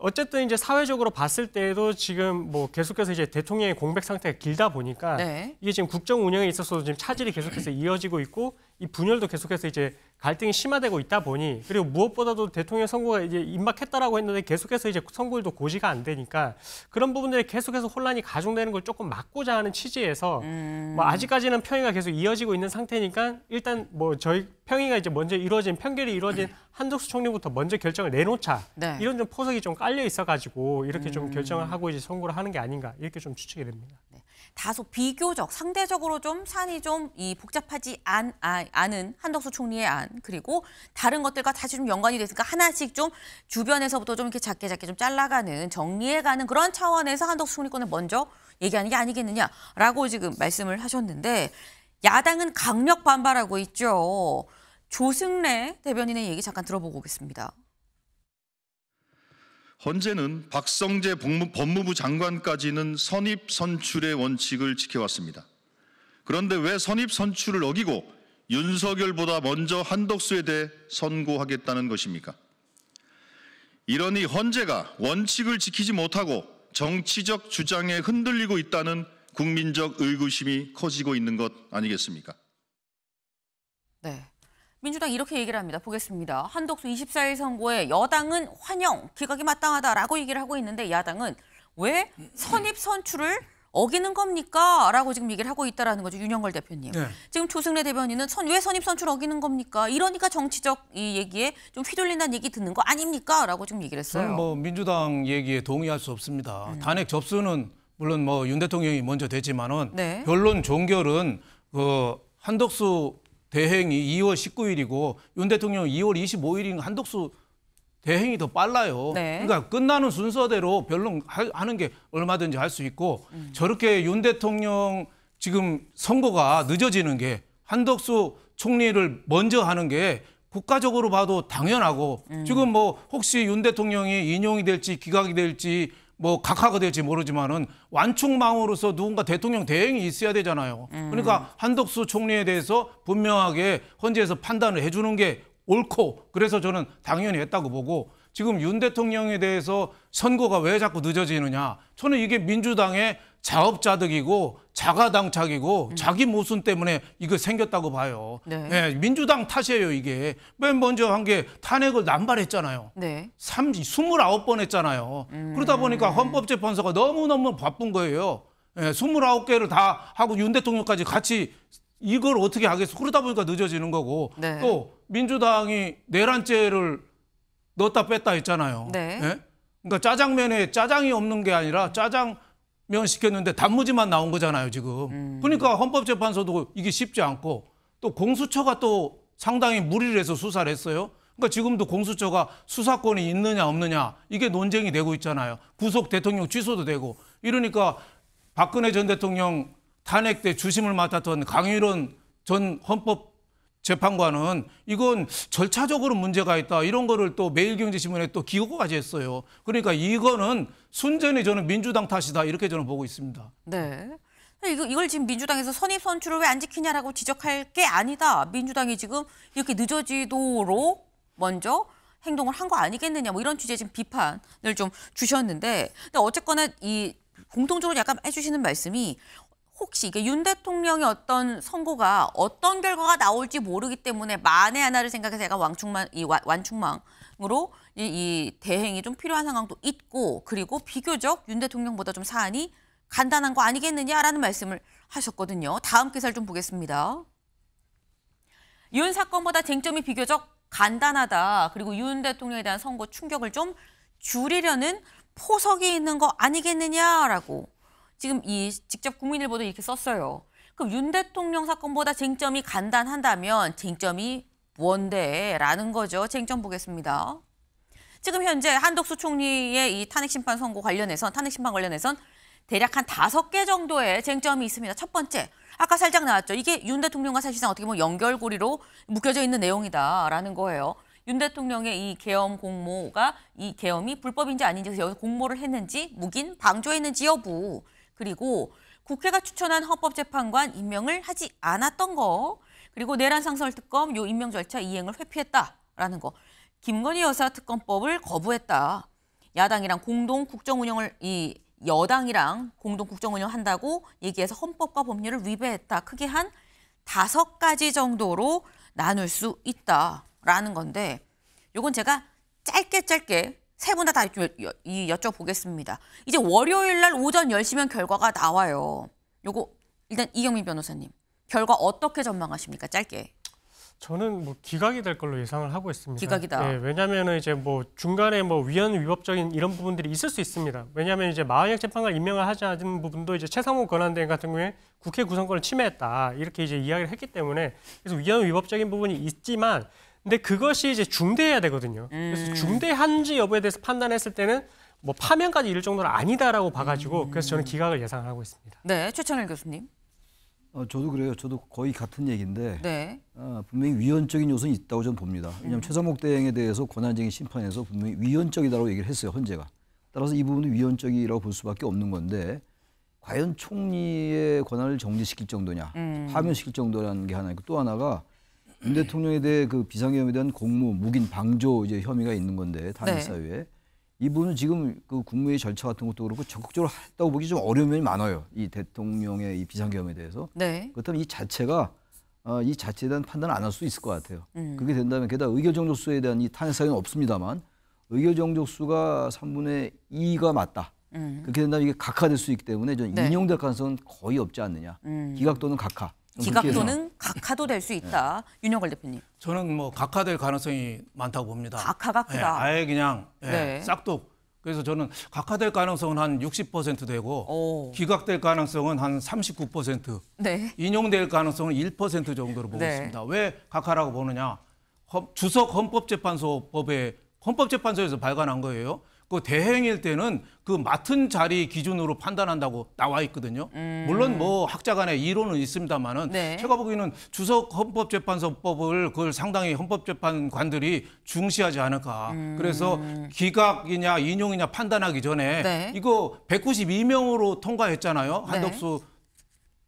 어쨌든 이제 사회적으로 봤을 때에도 지금 뭐 계속해서 이제 대통령의 공백 상태가 길다 보니까 네. 이게 지금 국정 운영에 있어서도 지금 차질이 계속해서 이어지고 있고 이 분열도 계속해서 이제 갈등이 심화되고 있다 보니 그리고 무엇보다도 대통령 선거가 이제 임박했다라고 했는데 계속해서 이제 선거일도 고지가 안 되니까 그런 부분들이 계속해서 혼란이 가중되는 걸 조금 막고자 하는 취지에서 뭐 아직까지는 평의가 계속 이어지고 있는 상태니까 일단 뭐 저희 평의가 이제 먼저 이루어진 판결이 이루어진 한덕수 총리부터 먼저 결정을 내놓자 네. 이런 좀 포석이 좀 깔려 있어가지고 이렇게 좀 결정을 하고 이제 선고를 하는 게 아닌가 이렇게 좀 추측이 됩니다. 다소 비교적 상대적으로 좀 산이 좀 이 복잡하지 않은 한덕수 총리의 안 그리고 다른 것들과 다시 좀 연관이 됐으니까 하나씩 좀 주변에서부터 좀 이렇게 작게 좀 잘라가는 정리해가는 그런 차원에서 한덕수 총리권을 먼저 얘기하는 게 아니겠느냐라고 지금 말씀을 하셨는데 야당은 강력 반발하고 있죠. 조승래 대변인의 얘기 잠깐 들어보고 오겠습니다. 헌재는 박성재 법무부 장관까지는 선입 선출의 원칙을 지켜왔습니다. 그런데 왜 선입 선출을 어기고 윤석열보다 먼저 한덕수에 대해 선고하겠다는 것입니까? 이러니 헌재가 원칙을 지키지 못하고 정치적 주장에 흔들리고 있다는 국민적 의구심이 커지고 있는 것 아니겠습니까? 네. 민주당 이렇게 얘기를 합니다. 보겠습니다. 한덕수 24일 선고에 여당은 환영, 기각이 마땅하다라고 얘기를 하고 있는데 야당은 왜 선입 선출을 어기는 겁니까? 라고 지금 얘기를 하고 있다라는 거죠. 윤영걸 대표님. 네. 지금 조승래 대변인은 왜 선입 선출 어기는 겁니까? 이러니까 정치적 이 얘기에 좀 휘둘린다는 얘기 듣는 거 아닙니까? 라고 지금 얘기를 했어요. 저는 뭐 민주당 얘기에 동의할 수 없습니다. 탄핵 접수는 물론 뭐 윤 대통령이 먼저 됐지만은 네. 변론 종결은 그 한덕수 대행이 2월 19일이고 윤 대통령은 2월 25일인 한덕수 대행이 더 빨라요. 네. 그러니까 끝나는 순서대로 변론하는 게 얼마든지 할 수 있고 저렇게 윤 대통령 지금 선거가 늦어지는 게 한덕수 총리를 먼저 하는 게 국가적으로 봐도 당연하고 지금 뭐 혹시 윤 대통령이 인용이 될지 기각이 될지 뭐 각하가 될지 모르지만은 완충망으로서 누군가 대통령 대행이 있어야 되잖아요. 그러니까 한덕수 총리에 대해서 분명하게 헌재에서 판단을 해주는 게 옳고 그래서 저는 당연히 했다고 보고 지금 윤 대통령에 대해서 선고가 왜 자꾸 늦어지느냐. 저는 이게 민주당의 자업자득이고 자가당착이고 자기 모순 때문에 이거 생겼다고 봐요. 네. 네, 민주당 탓이에요 이게. 맨 먼저 한 게 탄핵을 남발했잖아요. 네. 29번 했잖아요. 그러다 보니까 헌법재판소가 너무너무 바쁜 거예요. 예, 29개를 다 하고 윤 대통령까지 같이 이걸 어떻게 하겠어. 그러다 보니까 늦어지는 거고 네. 또 민주당이 내란죄를 넣었다 뺐다 했잖아요. 네. 예? 그러니까 짜장면에 짜장이 없는 게 아니라 짜장면 시켰는데 단무지만 나온 거잖아요 지금. 그러니까 헌법재판소도 이게 쉽지 않고 또 공수처가 또 상당히 무리를 해서 수사를 했어요. 그러니까 지금도 공수처가 수사권이 있느냐 없느냐 이게 논쟁이 되고 있잖아요. 구속 대통령 취소도 되고 이러니까 박근혜 전 대통령 탄핵 때 주심을 맡았던 강일원 전 재판관은 이건 절차적으로 문제가 있다. 이런 거를 또 매일경제신문에 또 기고까지 했어요. 그러니까 이거는 순전히 저는 민주당 탓이다. 이렇게 저는 보고 있습니다. 네. 이걸 지금 민주당에서 선입 선출을 왜 안 지키냐라고 지적할 게 아니다. 민주당이 지금 이렇게 늦어지도록 먼저 행동을 한 거 아니겠느냐. 뭐 이런 취지의 지금 비판을 좀 주셨는데, 근데 어쨌거나 이 공통적으로 약간 해주시는 말씀이 혹시 이게 윤 대통령의 어떤 선고가 어떤 결과가 나올지 모르기 때문에 만에 하나를 생각해서 약간 완충망으로 이 대행이 좀 필요한 상황도 있고, 그리고 비교적 윤 대통령보다 좀 사안이 간단한 거 아니겠느냐라는 말씀을 하셨거든요. 다음 기사를 좀 보겠습니다. 윤 사건보다 쟁점이 비교적 간단하다. 그리고 윤 대통령에 대한 선고 충격을 좀 줄이려는 포석이 있는 거 아니겠느냐라고 지금 이 직접 국민일보도 이렇게 썼어요. 그럼 윤 대통령 사건보다 쟁점이 간단한다면 쟁점이 뭔데? 라는 거죠. 쟁점 보겠습니다. 지금 현재 한덕수 총리의 이 탄핵심판 선고 관련해선 탄핵심판 관련해선 대략 한 5개 정도의 쟁점이 있습니다. 첫 번째, 아까 살짝 나왔죠. 이게 윤 대통령과 사실상 어떻게 보면 연결고리로 묶여져 있는 내용이다라는 거예요. 윤 대통령의 이 계엄 공모가 이 계엄이 불법인지 아닌지, 여기서 공모를 했는지, 묵인, 방조했는지 여부, 그리고 국회가 추천한 헌법재판관 임명을 하지 않았던 거, 그리고 내란 상설 특검 요 임명 절차 이행을 회피했다라는 거, 김건희 여사 특검법을 거부했다. 야당이랑 공동 국정 운영을 여당이랑 공동 국정 운영한다고 얘기해서 헌법과 법률을 위배했다. 크게 한 5가지 정도로 나눌 수 있다라는 건데, 요건 제가 짧게 세 분 다 여쭤보겠습니다. 이제 월요일 날 오전 10시면 결과가 나와요. 요거 일단 이경민 변호사님, 결과 어떻게 전망하십니까? 짧게. 저는 뭐 기각이 될 걸로 예상을 하고 있습니다. 기각이다. 네, 왜냐하면 이제 뭐 중간에 뭐 위헌 위법적인 이런 부분들이 있을 수 있습니다. 왜냐하면 이제 마흔역 재판관 임명을 하지 않은 부분도 이제 최상무 권한대행 같은 경우에 국회 구성권을 침해했다 이렇게 이제 이야기를 했기 때문에, 그래서 위헌 위법적인 부분이 있지만, 근데 그것이 이제 중대해야 되거든요. 그래서 중대한지 여부에 대해서 판단했을 때는 뭐 파면까지 이를 정도는 아니다라고 봐가지고 그래서 저는 기각을 예상하고 있습니다. 네, 최천일 교수님. 저도 그래요. 저도 거의 같은 얘기인데 네. 분명히 위헌적인 요소는 있다고 저는 봅니다. 왜냐하면 최상목 대행에 대해서 권한쟁의 심판에서 분명히 위헌적이다라고 얘기를 했어요. 헌재가. 따라서 이 부분은 위헌적이라고 볼 수밖에 없는 건데, 과연 총리의 권한을 정지시킬 정도냐, 파면시킬 정도라는 게 하나 있고, 또 하나가 윤 대통령에 대해 그 비상계엄에 대한 공무, 묵인, 방조 이제 혐의가 있는 건데, 탄핵 사유에 이 부분은 지금 그 국무회의 절차 같은 것도 그렇고 적극적으로 했다고 보기 좀 어려운 면이 많아요. 이 대통령의 이 비상계엄에 대해서. 네. 그렇다면 이 자체가 이 자체에 대한 판단을 안 할 수 있을 것 같아요. 그렇게 된다면 게다가 의결정족수에 대한 이 탄핵 사유는 없습니다만 의결정족수가 3분의 2가 맞다. 그렇게 된다면 이게 각하될 수 있기 때문에 저는 인용될 가능성은 거의 없지 않느냐. 기각 또는 각하. 기각 또는 각하도 될 수 있다. 윤영걸 대표님. 저는 뭐 각하될 가능성이 많다고 봅니다. 각하가 크다. 예, 아예 그냥 네. 싹둑. 그래서 저는 각하될 가능성은 한 60% 되고 기각될 가능성은 한 39%, 네. 인용될 가능성은 1% 정도로 보고 네. 있습니다. 왜 각하라고 보느냐? 주석 헌법재판소에서 발간한 거예요. 그 대행일 때는 그 맡은 자리 기준으로 판단한다고 나와 있거든요. 물론 뭐 학자 간의 이론은 있습니다만은 네. 제가 보기에는 주석 헌법재판소법을 그걸 상당히 헌법재판관들이 중시하지 않을까. 그래서 기각이냐 인용이냐 판단하기 전에 네. 이거 192명으로 통과했잖아요. 한덕수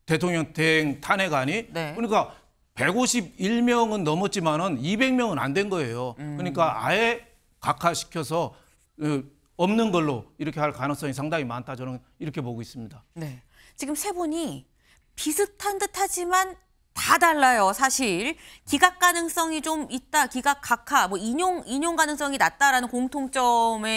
대통령 대행 탄핵안이. 네. 그러니까 151명은 넘었지만은 200명은 안 된 거예요. 그러니까 아예 각하시켜서 없는 걸로 이렇게 할 가능성이 상당히 많다. 저는 이렇게 보고 있습니다. 네. 지금 세 분이 비슷한 듯하지만 다 달라요. 사실 기각 가능성이 좀 있다. 기각 각하, 뭐 인용 가능성이 낮다라는 공통점은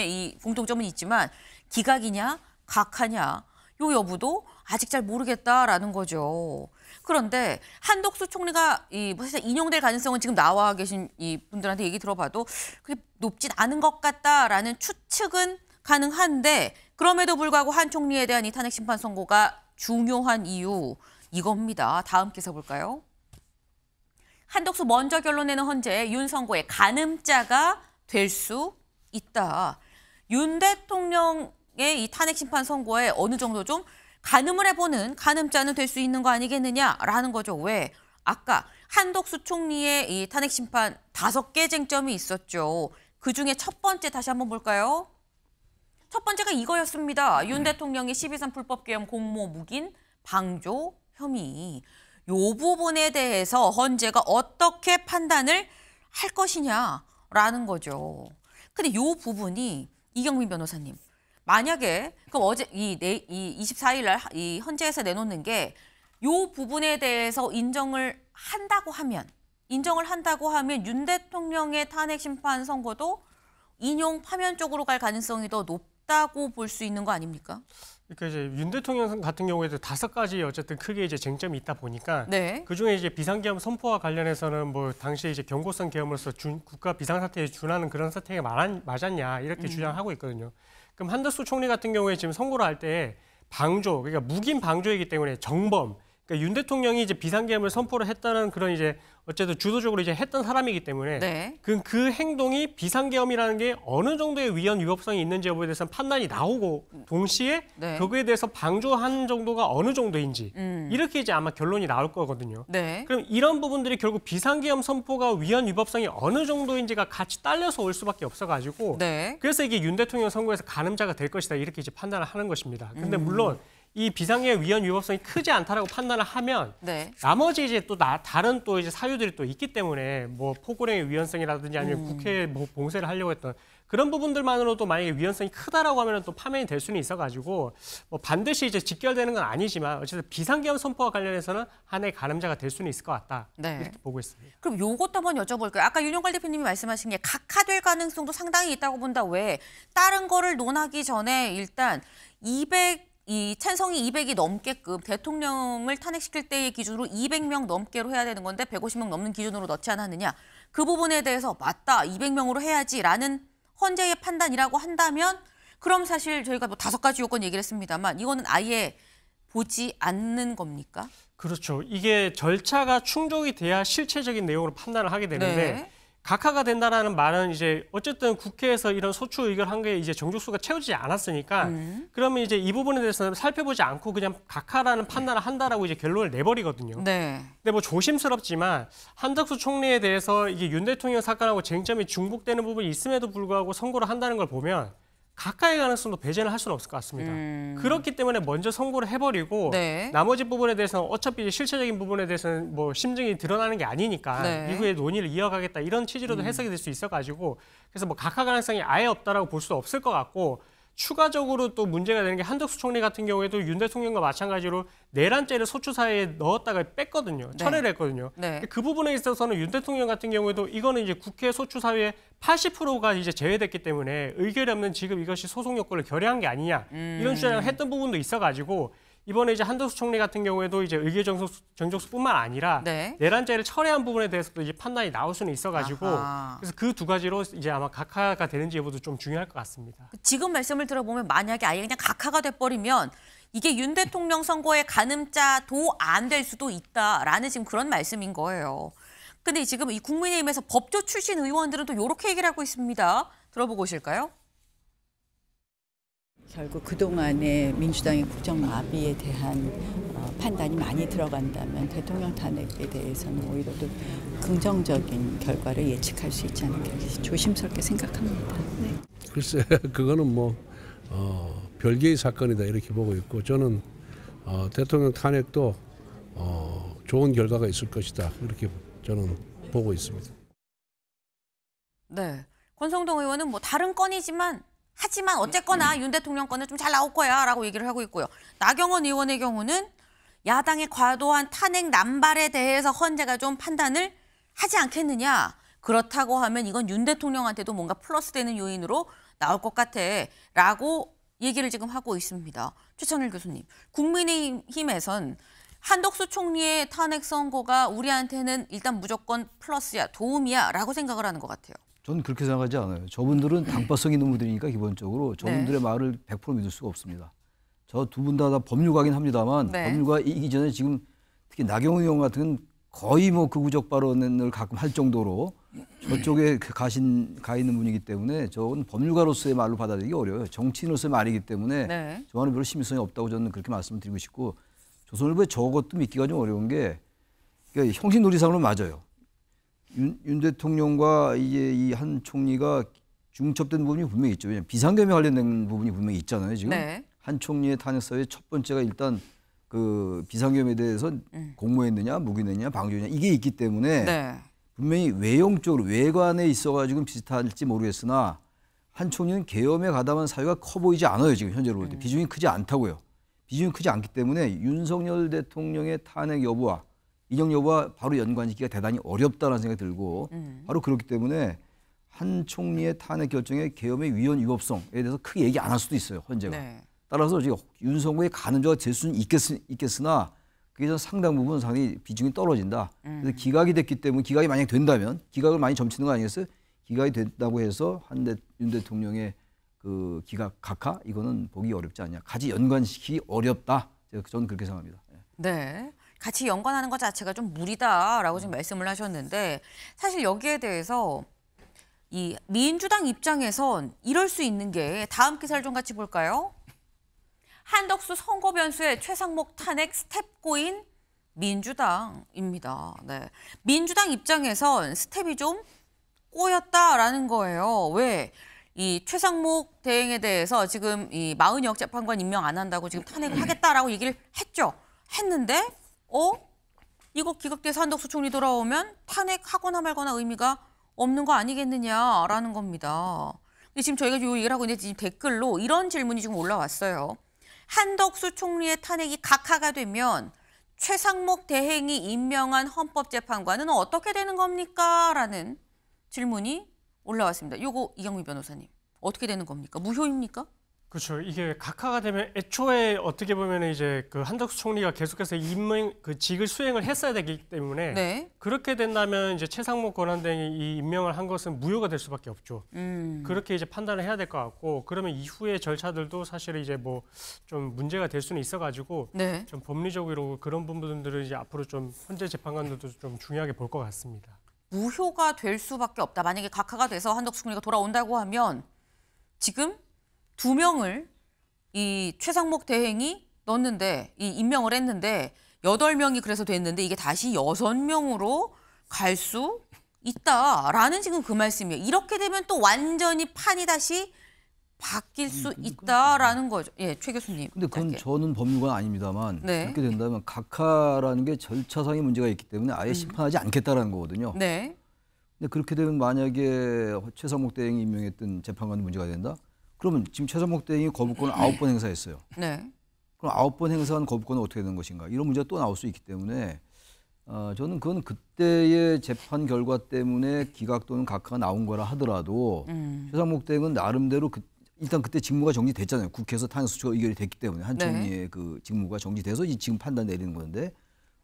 있지만 기각이냐 각하냐 요 여부도 아직 잘 모르겠다라는 거죠. 그런데 한덕수 총리가 사실 인용될 가능성은 지금 나와 계신 이 분들한테 얘기 들어봐도 그게 높진 않은 것 같다라는 추측은 가능한데, 그럼에도 불구하고 한 총리에 대한 이 탄핵 심판 선고가 중요한 이유 이겁니다. 다음 기사 볼까요? 한덕수 먼저 결론 내는 헌재 윤 선고의 가늠자가 될 수 있다. 윤 대통령의 이 탄핵 심판 선고에 어느 정도 좀 가늠을 해보는 가늠자는 될 수 있는 거 아니겠느냐라는 거죠. 왜? 아까 한덕수 총리의 이 탄핵 심판 5개 쟁점이 있었죠. 그중에 첫 번째 다시 한번 볼까요? 첫 번째가 이거였습니다. 윤 대통령의 12.3 불법계엄 공모 묵인 방조 혐의. 이 부분에 대해서 헌재가 어떻게 판단을 할 것이냐라는 거죠. 근데 이 부분이 이경민 변호사님, 만약에 그럼 어제 이 24일 날 이 헌재에서 내놓는 게 이 부분에 대해서 인정을 한다고 하면 윤 대통령의 탄핵 심판 선고도 인용 파면 쪽으로 갈 가능성이 더 높다고 볼 수 있는 거 아닙니까? 그러니까 이제 윤 대통령 같은 경우에도 5가지 어쨌든 크게 이제 쟁점이 있다 보니까 네. 그중에 이제 비상계엄 선포와 관련해서는 뭐 당시에 이제 경고성 계엄으로서 국가 비상사태에 준하는 그런 사태가 맞았냐 이렇게 주장하고 있거든요. 그럼 한덕수 총리 같은 경우에 지금 선고를 할 때 방조, 그러니까 묵인 방조이기 때문에 정범, 그러니까 윤 대통령이 이제 비상계엄을 선포를 했다는 그런 이제 어쨌든 주도적으로 이제 했던 사람이기 때문에 네. 그 행동이 비상계엄이라는 게 어느 정도의 위헌 위법성이 있는지 여부에 대해서는 판단이 나오고 동시에 네. 거기에 대해서 방조한 정도가 어느 정도인지 이렇게 이제 아마 결론이 나올 거거든요. 네. 그럼 이런 부분들이 결국 비상계엄 선포가 위헌 위법성이 어느 정도인지가 같이 딸려서 올 수밖에 없어가지고 네. 그래서 이게 윤 대통령 선거에서 가늠자가 될 것이다 이렇게 이제 판단을 하는 것입니다. 근데 물론 이 비상계엄 위헌 위법성이 크지 않다라고 판단을 하면 네. 나머지 이제 또 다른 또 이제 사유들이 또 있기 때문에 뭐 포고령의 위헌성이라든지 아니면 국회에 뭐 봉쇄를 하려고 했던 그런 부분들만으로도 만약에 위헌성이 크다라고 하면 또 파면이 될 수는 있어가지고 뭐 반드시 이제 직결되는 건 아니지만 어쨌든 비상계엄 선포와 관련해서는 하나의 가늠자가 될 수는 있을 것 같다 네. 이렇게 보고 있습니다. 그럼 요것도 한번 여쭤볼까요? 아까 윤영걸 대표님이 말씀하신 게 각하될 가능성도 상당히 있다고 본다. 왜? 다른 거를 논하기 전에 일단 이 찬성이 200이 넘게끔 대통령을 탄핵시킬 때의 기준으로 200명 넘게로 해야 되는 건데 150명 넘는 기준으로 넣지 않았느냐. 그 부분에 대해서 맞다. 200명으로 해야지라는 헌재의 판단이라고 한다면 그럼 사실 저희가 뭐 5가지 요건 얘기를 했습니다만 이거는 아예 보지 않는 겁니까? 그렇죠. 이게 절차가 충족이 돼야 실체적인 내용으로 판단을 하게 되는데 네. 각하가 된다라는 말은 이제 어쨌든 국회에서 이런 소추 의결한 게 이제 정족수가 채워지지 않았으니까 그러면 이제 이 부분에 대해서는 살펴보지 않고 그냥 각하라는 판단을 한다라고 이제 결론을 내버리거든요. 네. 근데 뭐 조심스럽지만 한덕수 총리에 대해서 이게 윤 대통령 사건하고 쟁점이 중복되는 부분이 있음에도 불구하고 선고를 한다는 걸 보면 각하의 가능성도 배제는 할 수는 없을 것 같습니다. 그렇기 때문에 먼저 선고를 해버리고 네. 나머지 부분에 대해서는 어차피 이제 실체적인 부분에 대해서는 뭐 심증이 드러나는 게 아니니까 네. 이후에 논의를 이어가겠다 이런 취지로도 해석이 될 수 있어가지고 그래서 뭐 각하 가능성이 아예 없다라고 볼 수도 없을 것 같고 추가적으로 또 문제가 되는 게 한덕수 총리 같은 경우에도 윤 대통령과 마찬가지로 내란죄를 소추사에 넣었다가 뺐거든요. 네. 철회를 했거든요. 네. 그 부분에 있어서는 윤 대통령 같은 경우에도 이거는 이제 국회 소추사회의 80%가 이제 제외됐기 때문에 의결이 없는 지금 이것이 소송 요건을 결여한 게 아니냐 이런 주장을 했던 부분도 있어가지고 이번에 이제 한덕수 총리 같은 경우에도 이제 의결 정족수뿐만 아니라 네. 내란죄를 철회한 부분에 대해서도 이제 판단이 나올 수는 있어가지고 아하. 그래서 그 2가지로 이제 아마 각하가 되는지 여부도 좀 중요할 것 같습니다. 지금 말씀을 들어보면 만약에 아예 그냥 각하가 돼버리면 이게 윤 대통령 선거의 가늠자도 안 될 수도 있다라는 지금 그런 말씀인 거예요. 근데 지금 이 국민의힘에서 법조 출신 의원들은 또 이렇게 얘기를 하고 있습니다. 들어보고 오실까요? 결국 그동안의 민주당의 국정마비에 대한 판단이 많이 들어간다면 대통령 탄핵에 대해서는 오히려 더 긍정적인 결과를 예측할 수 있지 않을까 조심스럽게 생각합니다. 네. 글쎄 그거는 뭐 별개의 사건이다 이렇게 보고 있고 저는 대통령 탄핵도 좋은 결과가 있을 것이다 이렇게 저는 보고 있습니다. 네. 권성동 의원은 뭐 다른 건이지만 하지만 어쨌거나 윤 대통령 건은 좀 잘 나올 거야라고 얘기를 하고 있고요. 나경원 의원의 경우는 야당의 과도한 탄핵 남발에 대해서 헌재가 좀 판단을 하지 않겠느냐. 그렇다고 하면 이건 윤 대통령한테도 뭔가 플러스되는 요인으로 나올 것 같아라고 얘기를 지금 하고 있습니다. 최천일 교수님, 국민의힘에선 한덕수 총리의 탄핵 선고가 우리한테는 일단 무조건 플러스야, 도움이야 라고 생각을 하는 것 같아요. 저는 그렇게 생각하지 않아요. 저분들은 당파성 있는 분들이니까 기본적으로 저분들의 말을 100% 믿을 수가 없습니다. 저 두 분 다 법률가긴 합니다만 법률가 이전에 지금 특히 나경원 의원 같은 건 거의 뭐 극우적 발언을 가끔 할 정도로 저쪽에 가 있는 분이기 때문에 저건 법률가로서의 말로 받아들이기 어려워요. 정치인으로서의 말이기 때문에 저와는 별로 신빙성이 없다고 저는 그렇게 말씀을 드리고 싶고 조선일보의 저것도 믿기가 좀 어려운 게 그러니까 형식놀이상으로 맞아요. 윤 대통령과 이제 이 한 총리가 중첩된 부분이 분명히 있죠. 왜냐하면 비상계엄에 관련된 부분이 분명히 있잖아요. 지금 네. 한 총리의 탄핵 사유의 첫 번째가 일단 그 비상계엄에 대해서 공모했느냐, 무기했느냐, 방조했느냐 이게 있기 때문에 네. 분명히 외형적으로 외관에 있어가지고 비슷할지 모르겠으나 한 총리는 계엄에 가담한 사유가 커 보이지 않아요. 지금 현재로 볼 때 비중이 크지 않다고요. 비중이 크지 않기 때문에 윤석열 대통령의 탄핵 여부와 이정 여부와 바로 연관짓기가 대단히 어렵다는 생각이 들고 바로 그렇기 때문에 한 총리의 탄핵 결정에 계엄의 위헌 위법성에 대해서 크게 얘기 안 할 수도 있어요. 현재가. 네. 따라서 지금 윤석열의 가늠자가 될 수는 있겠으나 그게 전 상당 부분 상당히 비중이 떨어진다. 그래서 기각이 됐기 때문에 기각이 만약 된다면 기각을 많이 점치는 거 아니겠어요? 기각이 된다고 해서 윤 대통령의 그 기각 각하 이거는 보기 어렵지 않냐. 같이 연관시키기 어렵다. 저는 그렇게 생각합니다. 네. 같이 연관하는 것 자체가 좀 무리다라고 지금 말씀을 하셨는데 사실 여기에 대해서 이 민주당 입장에선 이럴 수 있는 게 다음 기사를 좀 같이 볼까요? 한덕수 선거 변수에 최상목 탄핵 스텝 꼬인 민주당입니다. 네. 민주당 입장에선 스텝이 좀 꼬였다라는 거예요. 왜? 이 최상목 대행에 대해서 지금 이 마은혁 재판관 임명 안 한다고 지금 탄핵을 하겠다라고 얘기를 했죠. 했는데 이거 기각돼서 한덕수 총리 돌아오면 탄핵하거나 말거나 의미가 없는 거 아니겠느냐라는 겁니다. 근데 지금 저희가 이 얘기를 하고 있는데 지금 댓글로 이런 질문이 지금 올라왔어요. 한덕수 총리의 탄핵이 각하가 되면 최상목 대행이 임명한 헌법재판관은 어떻게 되는 겁니까? 라는 질문이 올라왔습니다. 요거 이경미 변호사님 어떻게 되는 겁니까? 무효입니까? 그렇죠. 이게 각하가 되면 애초에 어떻게 보면 이제 그 한덕수 총리가 계속해서 그 직을 수행을 했어야 되기 때문에 네. 그렇게 된다면 이제 최상목 권한대행이 이 임명을 한 것은 무효가 될 수밖에 없죠. 그렇게 이제 판단을 해야 될 것 같고 그러면 이후의 절차들도 사실 이제 뭐 좀 문제가 될 수는 있어가지고 네. 좀 법리적으로 그런 부분들은 이제 앞으로 좀 현재 재판관들도 좀 중요하게 볼 것 같습니다. 무효가 될 수밖에 없다. 만약에 각하가 돼서 한덕수 총리가 돌아온다고 하면 지금 2명을 이 최상목 대행이 넣었는데 이 임명을 했는데 8명이 그래서 됐는데 이게 다시 6명으로 갈 수 있다라는 지금 그 말씀이에요. 이렇게 되면 또 완전히 판이 다시 바뀔 수 있다라는 거죠. 예, 최 교수님. 근데 그건 짧게. 저는 법률가는 아닙니다만 네. 그렇게 된다면 각하라는 게 절차상의 문제가 있기 때문에 아예 심판하지 않겠다라는 거거든요. 네. 근데 그렇게 되면 만약에 최상목 대행이 임명했던 재판관이 문제가 된다? 그러면 지금 최상목 대행이 거부권을 9번 행사했어요. 네. 그럼 9번 행사한 거부권은 어떻게 되는 것인가? 이런 문제가 또 나올 수 있기 때문에 저는 그건 그때의 재판 결과 때문에 기각 또는 각하가 나온 거라 하더라도 최상목 대행은 나름대로 일단 그때 직무가 정지됐잖아요. 국회에서 탄핵 소추가 의결이 됐기 때문에 한 총리의 그 직무가 정지돼서 지금 판단 내리는 건데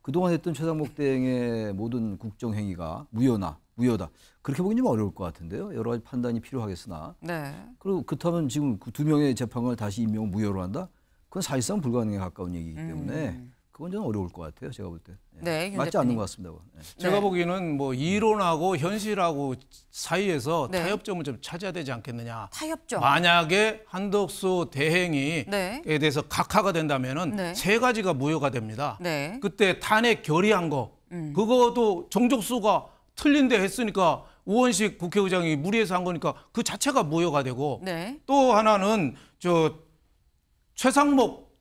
그동안 했던 최상목 대행의 모든 국정 행위가 무효다. 그렇게 보기는 좀 어려울 것 같은데요. 여러 가지 판단이 필요하겠으나. 네. 그리고 그렇다면 지금 그 2명의 재판관을 다시 임명을 무효로 한다? 그건 사실상 불가능에 가까운 얘기이기 때문에 그건 좀 어려울 것 같아요. 제가 볼 때. 네, 맞지 않는 것 같습니다. 네. 제가 보기에는 뭐 이론하고 현실하고 사이에서 네. 타협점을 좀 찾아야 되지 않겠느냐. 타협점. 만약에 한덕수 대행이 네. 에 대해서 각하가 된다면은 네. 3가지가 무효가 됩니다. 네. 그때 탄핵 결의한 거 그것도 정족수가 틀린데 했으니까 우원식 국회의장이 무리해서 한 거니까 그 자체가 무효가 되고 네. 또 하나는 최상목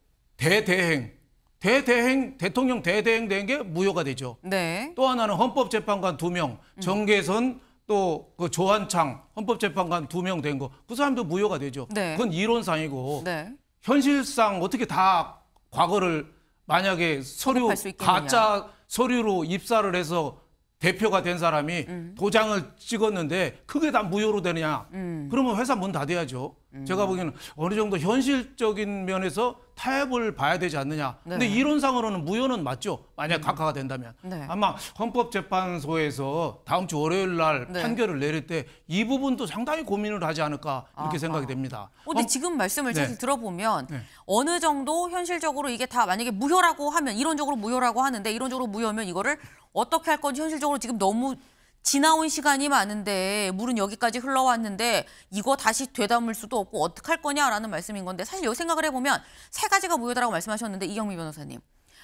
대통령 대대행 된 게 무효가 되죠. 네. 또 하나는 헌법재판관 2명, 정계선 또 그 조한창 헌법재판관 2명 된 거 그 사람도 무효가 되죠. 네. 그건 이론상이고 네. 현실상 어떻게 다 과거를 만약에 소급할 수 있겠느냐. 가짜 서류로 입사를 해서 대표가 된 사람이 도장을 찍었는데 그게 다 무효로 되느냐. 그러면 회사 문 닫아야죠. 제가 보기에는 어느 정도 현실적인 면에서 타협을 봐야 되지 않느냐. 근데 네. 이론상으로는 무효는 맞죠. 만약 각하가 된다면. 네. 아마 헌법재판소에서 다음 주 월요일 날 네. 판결을 내릴 때 이 부분도 상당히 고민을 하지 않을까 이렇게 생각이 됩니다. 근데 지금 말씀을 네. 사실 들어보면 네. 어느 정도 현실적으로 이게 다 만약에 무효라고 하면 이론적으로 무효라고 하는데 이론적으로 무효면 이거를 어떻게 할 건지 현실적으로 지금 너무 지나온 시간이 많은데 물은 여기까지 흘러왔는데 이거 다시 되담을 수도 없고 어떻게 할 거냐라는 말씀인 건데 사실 여기 생각을 해보면 3가지가 무효다라고 말씀하셨는데 이경미 변호사님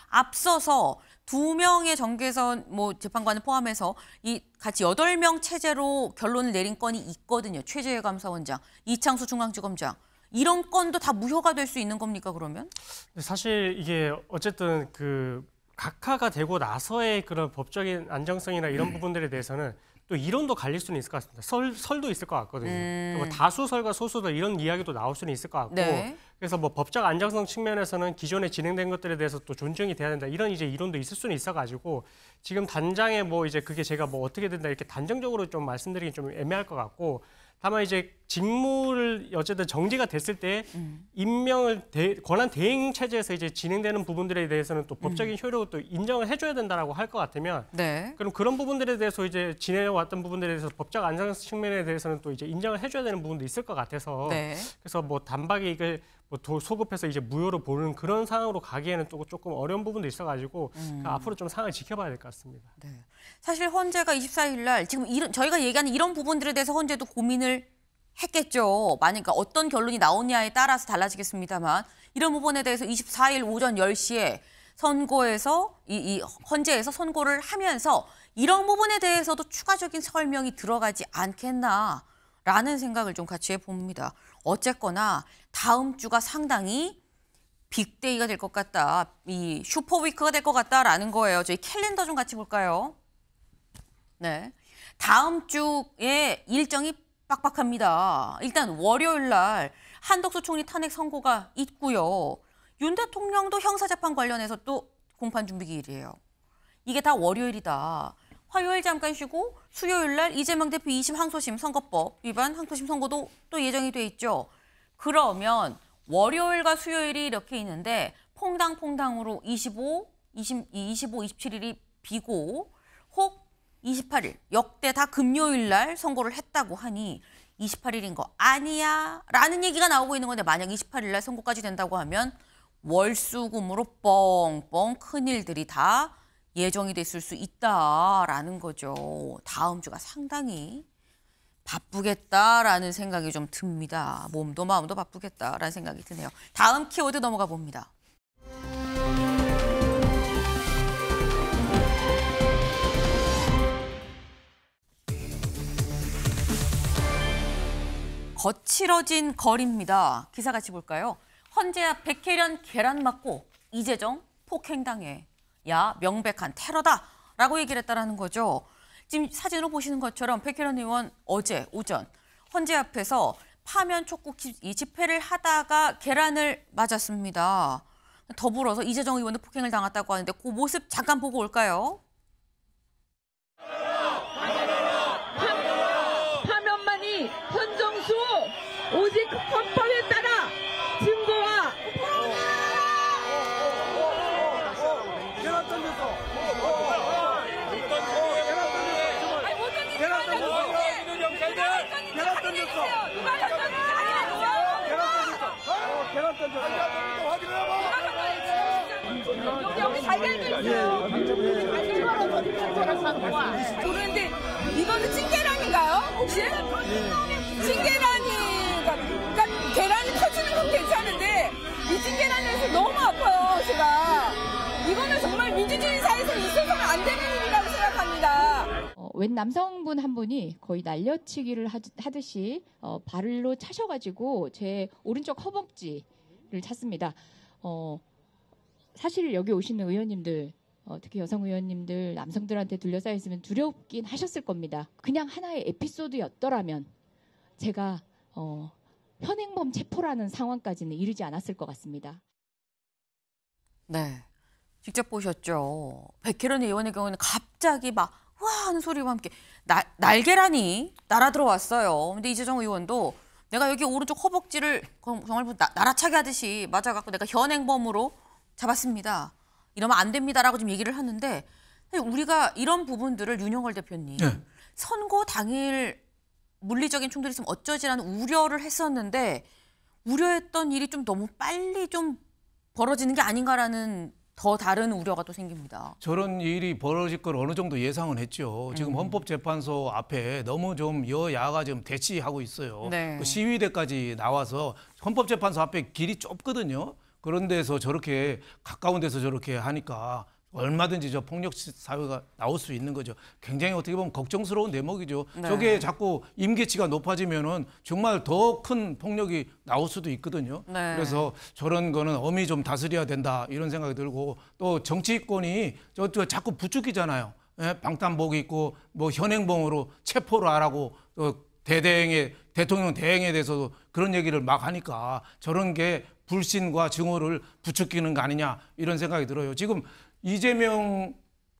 앞서서 2명의 정계선 재판관을 포함해서 이 같이 8명 체제로 결론을 내린 건이 있거든요. 최재해 감사원장, 이창수 중앙지검장. 이런 건도 다 무효가 될 수 있는 겁니까, 그러면? 사실 이게 어쨌든 그 각하가 되고 나서의 그런 법적인 안정성이나 이런 부분들에 대해서는 또 이론도 갈릴 수는 있을 것 같습니다. 설도 있을 것 같거든요. 뭐 다수설과 소수설 이런 이야기도 나올 수는 있을 것 같고, 네. 그래서 뭐 법적 안정성 측면에서는 기존에 진행된 것들에 대해서 또 존중이 돼야 된다 이런 이제 이론도 있을 수는 있어가지고 지금 단장에 뭐 이제 그게 제가 뭐 어떻게 된다 이렇게 단정적으로 좀 말씀드리기 좀 애매할 것 같고, 다만 이제 직무를 어쨌든 정지가 됐을 때 임명을 권한 대행 체제에서 이제 진행되는 부분들에 대해서는 또 법적인 효력을 또 인정을 해줘야 된다라고 할 것 같으면, 네. 그럼 그런 부분들에 대해서 이제 진행해왔던 부분들에 대해서 법적 안정성 측면에 대해서는 또 이제 인정을 해줘야 되는 부분도 있을 것 같아서, 네. 그래서 뭐 단박에 이게 뭐 소급해서 이제 무효로 보는 그런 상황으로 가기에는 또 조금 어려운 부분도 있어가지고 앞으로 좀 상황을 지켜봐야 될 것 같습니다. 네. 사실 헌재가 24일 날 지금 저희가 얘기하는 이런 부분들에 대해서 헌재도 고민을 했겠죠. 그러니까 어떤 결론이 나오냐에 따라서 달라지겠습니다만 이런 부분에 대해서 24일 오전 10시에 선고에서 이 헌재에서 선고를 하면서 이런 부분에 대해서도 추가적인 설명이 들어가지 않겠나라는 생각을 좀 같이 해봅니다. 어쨌거나 다음 주가 상당히 빅데이가 될 것 같다. 이 슈퍼위크가 될 것 같다라는 거예요. 저희 캘린더 좀 같이 볼까요? 네, 다음 주에 일정이 빡빡합니다. 일단 월요일 날 한덕수 총리 탄핵 선고가 있고요. 윤 대통령도 형사재판 관련해서 또 공판 준비 기일이에요. 이게 다 월요일이다. 화요일 잠깐 쉬고 수요일 날 이재명 대표 2심 항소심 선거법 위반 항소심 선고도 또 예정이 돼 있죠. 그러면 월요일과 수요일이 이렇게 있는데 퐁당퐁당으로 25, 27일이 비고 혹 28일 역대 다 금요일 날 선고를 했다고 하니 28일인 거 아니야 라는 얘기가 나오고 있는 건데, 만약 28일 날 선고까지 된다고 하면 월수금으로 뻥뻥 큰일들이 다 예정이 됐을 수 있다라는 거죠. 다음 주가 상당히 바쁘겠다라는 생각이 좀 듭니다. 몸도 마음도 바쁘겠다라는 생각이 드네요. 다음 키워드 넘어가 봅니다. 거칠어진 거리입니다. 기사 같이 볼까요? 헌재 앞 백혜련 계란 맞고 이재정 폭행당해. 야, 명백한 테러다라고 얘기를 했다라는 거죠. 지금 사진으로 보시는 것처럼 백혜련 의원 어제 오전 헌재 앞에서 파면 촉구 집회를 하다가 계란을 맞았습니다. 더불어서 이재정 의원도 폭행을 당했다고 하는데 그 모습 잠깐 보고 올까요? 파면만이 헌정수 오직 헌법에 따라 증거와 여기 달걀도 있어요. 그런데 이거는 찐계란인가요? 혹시? 찐계란이 그러니까 계란이 터지는 건 괜찮은데 이 찐계란에서 너무 아파요. 제가 이거는 정말 민주주의 사회에서 있어서는 안 되는 일이라고 생각합니다. 웬 남성분 한 분이 거의 날려치기를 하듯이 발로 차셔가지고 제 오른쪽 허벅지를 찼습니다. 사실 여기 오시는 의원님들, 특히 여성 의원님들, 남성들한테 둘러싸여 있으면 두렵긴 하셨을 겁니다. 그냥 하나의 에피소드였더라면 제가 현행범 체포라는 상황까지는 이르지 않았을 것 같습니다. 네, 직접 보셨죠. 백혜련 의원의 경우는 갑자기 막 와 하는 소리와 함께 날계란이 날아 들어왔어요. 근데 이재정 의원도 내가 여기 오른쪽 허벅지를 정말 날아차게 하듯이 맞아갖고 내가 현행범으로 잡았습니다. 이러면 안 됩니다라고 좀 얘기를 하는데, 우리가 이런 부분들을 윤영걸 대표님 선거 당일 물리적인 충돌이 있으면 어쩌지라는 우려를 했었는데 우려했던 일이 좀 너무 빨리 좀 벌어지는 게 아닌가라는 더 다른 우려가 또 생깁니다. 저런 일이 벌어질 걸 어느 정도 예상은 했죠. 지금 헌법재판소 앞에 너무 좀 여야가 지금 대치하고 있어요. 네. 그 시위대까지 나와서 헌법재판소 앞에 길이 좁거든요. 그런 데서 저렇게 가까운 데서 저렇게 하니까 얼마든지 저 폭력 사회가 나올 수 있는 거죠. 굉장히 어떻게 보면 걱정스러운 대목이죠. 네. 저게 자꾸 임계치가 높아지면은 정말 더 큰 폭력이 나올 수도 있거든요. 네. 그래서 저런 거는 엄히 좀 다스려야 된다 이런 생각이 들고 또 정치권이 저 자꾸 부추기잖아요. 예? 방탄복 입고 뭐 현행범으로 체포를 하라고 대통령 대행에 대해서도 그런 얘기를 막 하니까 저런 게 불신과 증오를 부추기는 거 아니냐 이런 생각이 들어요. 지금 이재명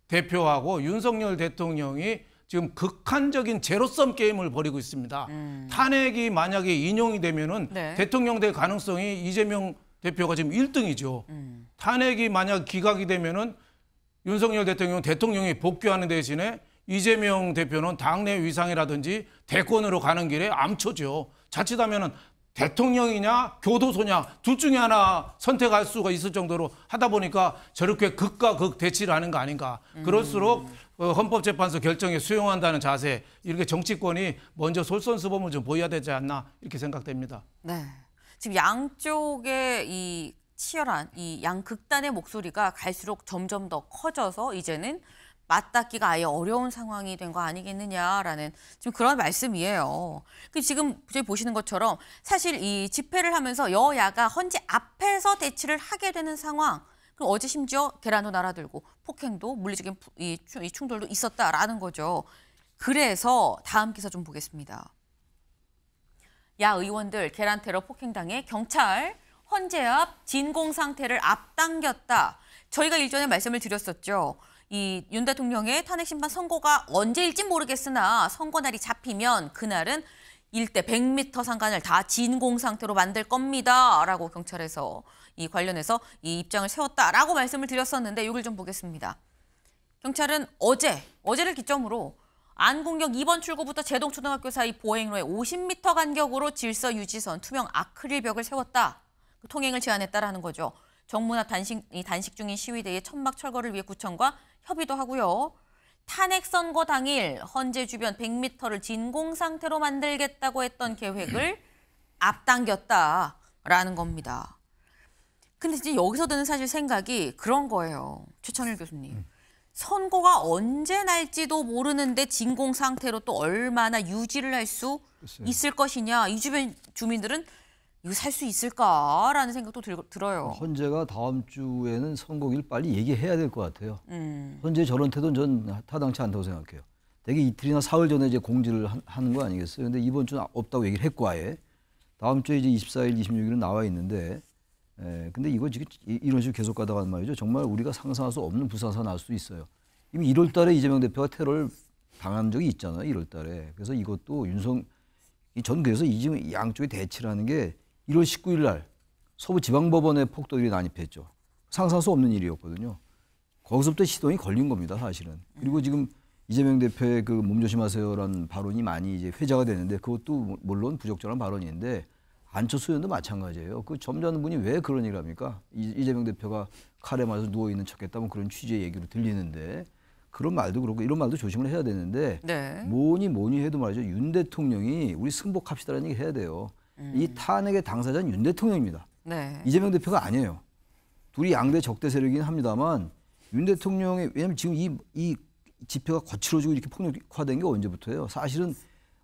대표하고 윤석열 대통령이 지금 극한적인 제로섬 게임을 벌이고 있습니다. 탄핵이 만약에 인용이 되면은 네. 대통령 될 가능성이 이재명 대표가 지금 1등이죠. 탄핵이 만약 기각이 되면은 윤석열 대통령이 복귀하는 대신에 이재명 대표는 당내 위상이라든지 대권으로 가는 길에 암초죠. 자칫하면은 대통령이냐 교도소냐 둘 중에 하나 선택할 수가 있을 정도로 하다 보니까 저렇게 극과 극 대치를 하는 거 아닌가. 그럴수록 헌법재판소 결정에 수용한다는 자세, 이렇게 정치권이 먼저 솔선수범을 좀 보여야 되지 않나 이렇게 생각됩니다. 네. 지금 양쪽의 이 치열한 이 양극단의 목소리가 갈수록 점점 더 커져서 이제는 맞닿기가 아예 어려운 상황이 된 거 아니겠느냐라는 지금 그런 말씀이에요. 지금 저희 보시는 것처럼 사실 이 집회를 하면서 여야가 헌재 앞에서 대치를 하게 되는 상황. 그럼 어제 심지어 계란도 날아들고 폭행도 물리적인 이 충돌도 있었다라는 거죠. 그래서 다음 기사 좀 보겠습니다. 야 의원들 계란 테러 폭행당해 경찰 헌재 앞 진공 상태를 앞당겼다. 저희가 일전에 말씀을 드렸었죠. 이 윤 대통령의 탄핵 심판 선고가 언제일지 모르겠으나 선고 날이 잡히면 그날은 일대 100m 상간을 다 진공 상태로 만들 겁니다라고 경찰에서 이 관련해서 이 입장을 세웠다라고 말씀을 드렸었는데 이걸 좀 보겠습니다. 경찰은 어제를 기점으로 안국역 2번 출구부터 제동초등학교 사이 보행로에 50m 간격으로 질서 유지선 투명 아크릴벽을 세웠다. 그 통행을 제한했다라는 거죠. 정문 앞 단식 중인 시위대의 천막 철거를 위해 구청과 협의도 하고요. 탄핵 선고 당일 헌재 주변 100m를 진공 상태로 만들겠다고 했던 계획을 앞당겼다라는 겁니다. 근데 이제 여기서 드는 사실 생각이 그런 거예요. 최천일 교수님. 선고가 언제 날지도 모르는데 진공 상태로 또 얼마나 유지를 할 수 있을 것이냐. 이 주변 주민들은 이거 살 수 있을까라는 생각도 들어요. 헌재가 다음 주에는 선고일 빨리 얘기해야 될 것 같아요. 헌재 저런 태도는 전 타당치 않다고 생각해요. 대개 이틀이나 사흘 전에 이제 공지를 하는 거 아니겠어요? 근데 이번 주는 없다고 얘기를 했고 아예 다음 주에 이제 24일, 26일은 나와 있는데, 근데 이거 지금 이런 식으로 계속 가다가 말이죠. 정말 우리가 상상할 수 없는 부사가 날 수도 있어요. 이미 1월달에 이재명 대표가 테러를 당한 적이 있잖아요. 1월달에. 그래서 이것도 전 그래서 이 양쪽의 대치라는 게 1월 19일 날 서부지방법원에 폭도들이 난입했죠. 상상할 수 없는 일이었거든요. 거기서부터 시동이 걸린 겁니다, 사실은. 그리고 지금 이재명 대표의 그 몸조심하세요라는 발언이 많이 이제 회자가 되는데 그것도 물론 부적절한 발언인데 안철수 의원도 마찬가지예요. 그 점잖은 분이 왜 그런 얘기를 합니까? 이재명 대표가 칼에 맞아서 누워있는 척했다면 그런 취지의 얘기로 들리는데 그런 말도 그렇고 이런 말도 조심을 해야 되는데 네. 뭐니 해도 말이죠. 윤 대통령이 우리 승복합시다라는 얘기 해야 돼요. 이 탄핵의 당사자는 윤 대통령입니다. 네. 이재명 대표가 아니에요. 둘이 양대 적대 세력이긴 합니다만 윤 대통령의 왜냐하면 지금 이 집회가 거칠어지고 이렇게 폭력화된 게 언제부터예요? 사실은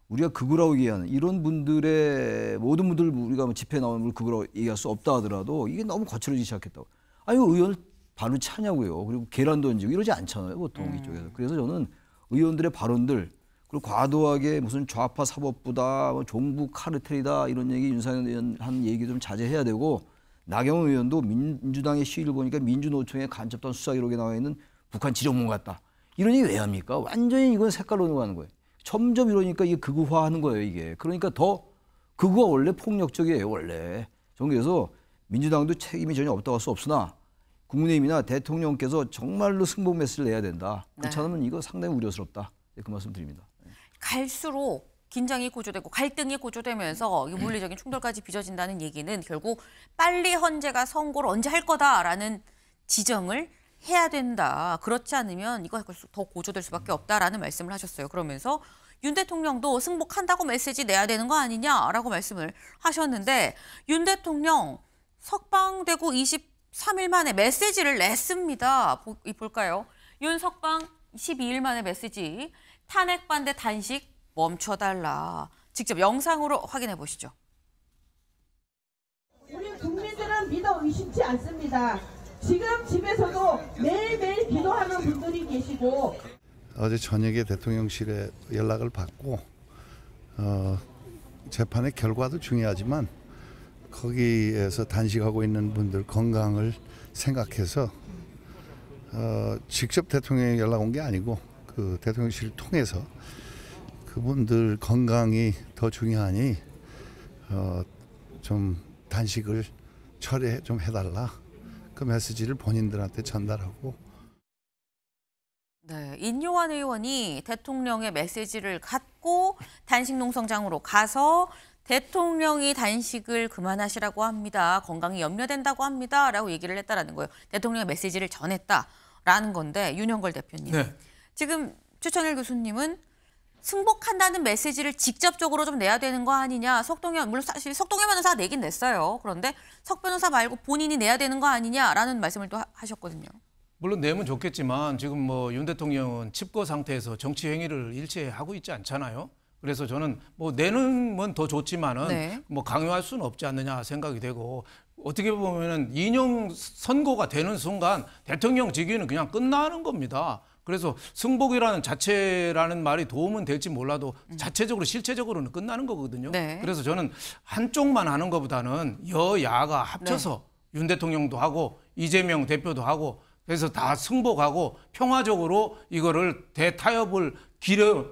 우리가 극우라고 얘기하는 이런 분들의 모든 분들 우리가 집회에 나오는 걸 극우라고 얘기할 수 없다 하더라도 이게 너무 거칠어지기 시작했다고. 아니 의원을 발로 차냐고요. 그리고 계란 던지고 이러지 않잖아요. 보통 이쪽에서. 그래서 저는 의원들의 발언들 그리고 과도하게 무슨 좌파 사법부다, 뭐 종북 카르텔이다 이런 얘기 윤상현 의원 한 얘기 좀 자제해야 되고 나경원 의원도 민주당의 시위를 보니까 민주노총의 간첩단 수사 기록에 나와 있는 북한 지령문 같다. 이런 얘기 왜 합니까? 완전히 이건 색깔로 넘어가는 거예요. 점점 이러니까 이게 극우화하는 거예요, 이게. 그러니까 더 극우가 원래 폭력적이에요, 원래. 저는 그래서 민주당도 책임이 전혀 없다고 할 수 없으나 국민의힘이나 대통령께서 정말로 승복 메시지를 내야 된다. 그렇지 않으면 이거 상당히 우려스럽다. 그 말씀 드립니다. 갈수록 긴장이 고조되고 갈등이 고조되면서 물리적인 충돌까지 빚어진다는 얘기는 결국 빨리 헌재가 선고를 언제 할 거다라는 지정을 해야 된다. 그렇지 않으면 이거 더 고조될 수밖에 없다라는 말씀을 하셨어요. 그러면서 윤 대통령도 승복한다고 메시지 내야 되는 거 아니냐라고 말씀을 하셨는데 윤 대통령 석방되고 23일 만에 메시지를 냈습니다. 볼까요? 윤석방 12일 만에 메시지. 탄핵 반대 단식 멈춰달라. 직접 영상으로 확인해 보시죠. 우리 국민들은 믿어 의심치 않습니다. 지금 집에서도 매일매일 기도하는 분들이 계시고 어제 저녁에 대통령실에 연락을 받고 재판의 결과도 중요하지만 거기에서 단식하고 있는 분들 건강을 생각해서 직접 대통령이 연락 온 게 아니고 그 대통령실을 통해서 그분들 건강이 더 중요하니 좀 단식을 철회 좀 해달라 그 메시지를 본인들한테 전달하고. 네, 인요한 의원이 대통령의 메시지를 갖고 단식 농성장으로 가서 대통령이 단식을 그만하시라고 합니다. 건강이 염려된다고 합니다. 라고 얘기를 했다라는 거예요. 대통령의 메시지를 전했다라는 건데 윤영걸 대표님. 네. 지금 최천일 교수님은 승복한다는 메시지를 직접적으로 좀 내야 되는 거 아니냐. 석동현, 물론 사실 석동현 변호사가 내긴 냈어요. 그런데 석 변호사 말고 본인이 내야 되는 거 아니냐라는 말씀을 또 하셨거든요. 물론 내면 좋겠지만 지금 뭐 윤 대통령은 칩거 상태에서 정치 행위를 일체 하고 있지 않잖아요. 그래서 저는 뭐 내는 건 더 좋지만은 네. 뭐 강요할 수는 없지 않느냐 생각이 되고 어떻게 보면은 인용 선고가 되는 순간 대통령 직위는 그냥 끝나는 겁니다. 그래서 승복이라는 자체라는 말이 도움은 될지 몰라도 자체적으로 실체적으로는 끝나는 거거든요. 네. 그래서 저는 한쪽만 하는 것보다는 여야가 합쳐서 윤 대통령도 하고 이재명 대표도 하고 그래서 다 승복하고 평화적으로 이거를 대타협을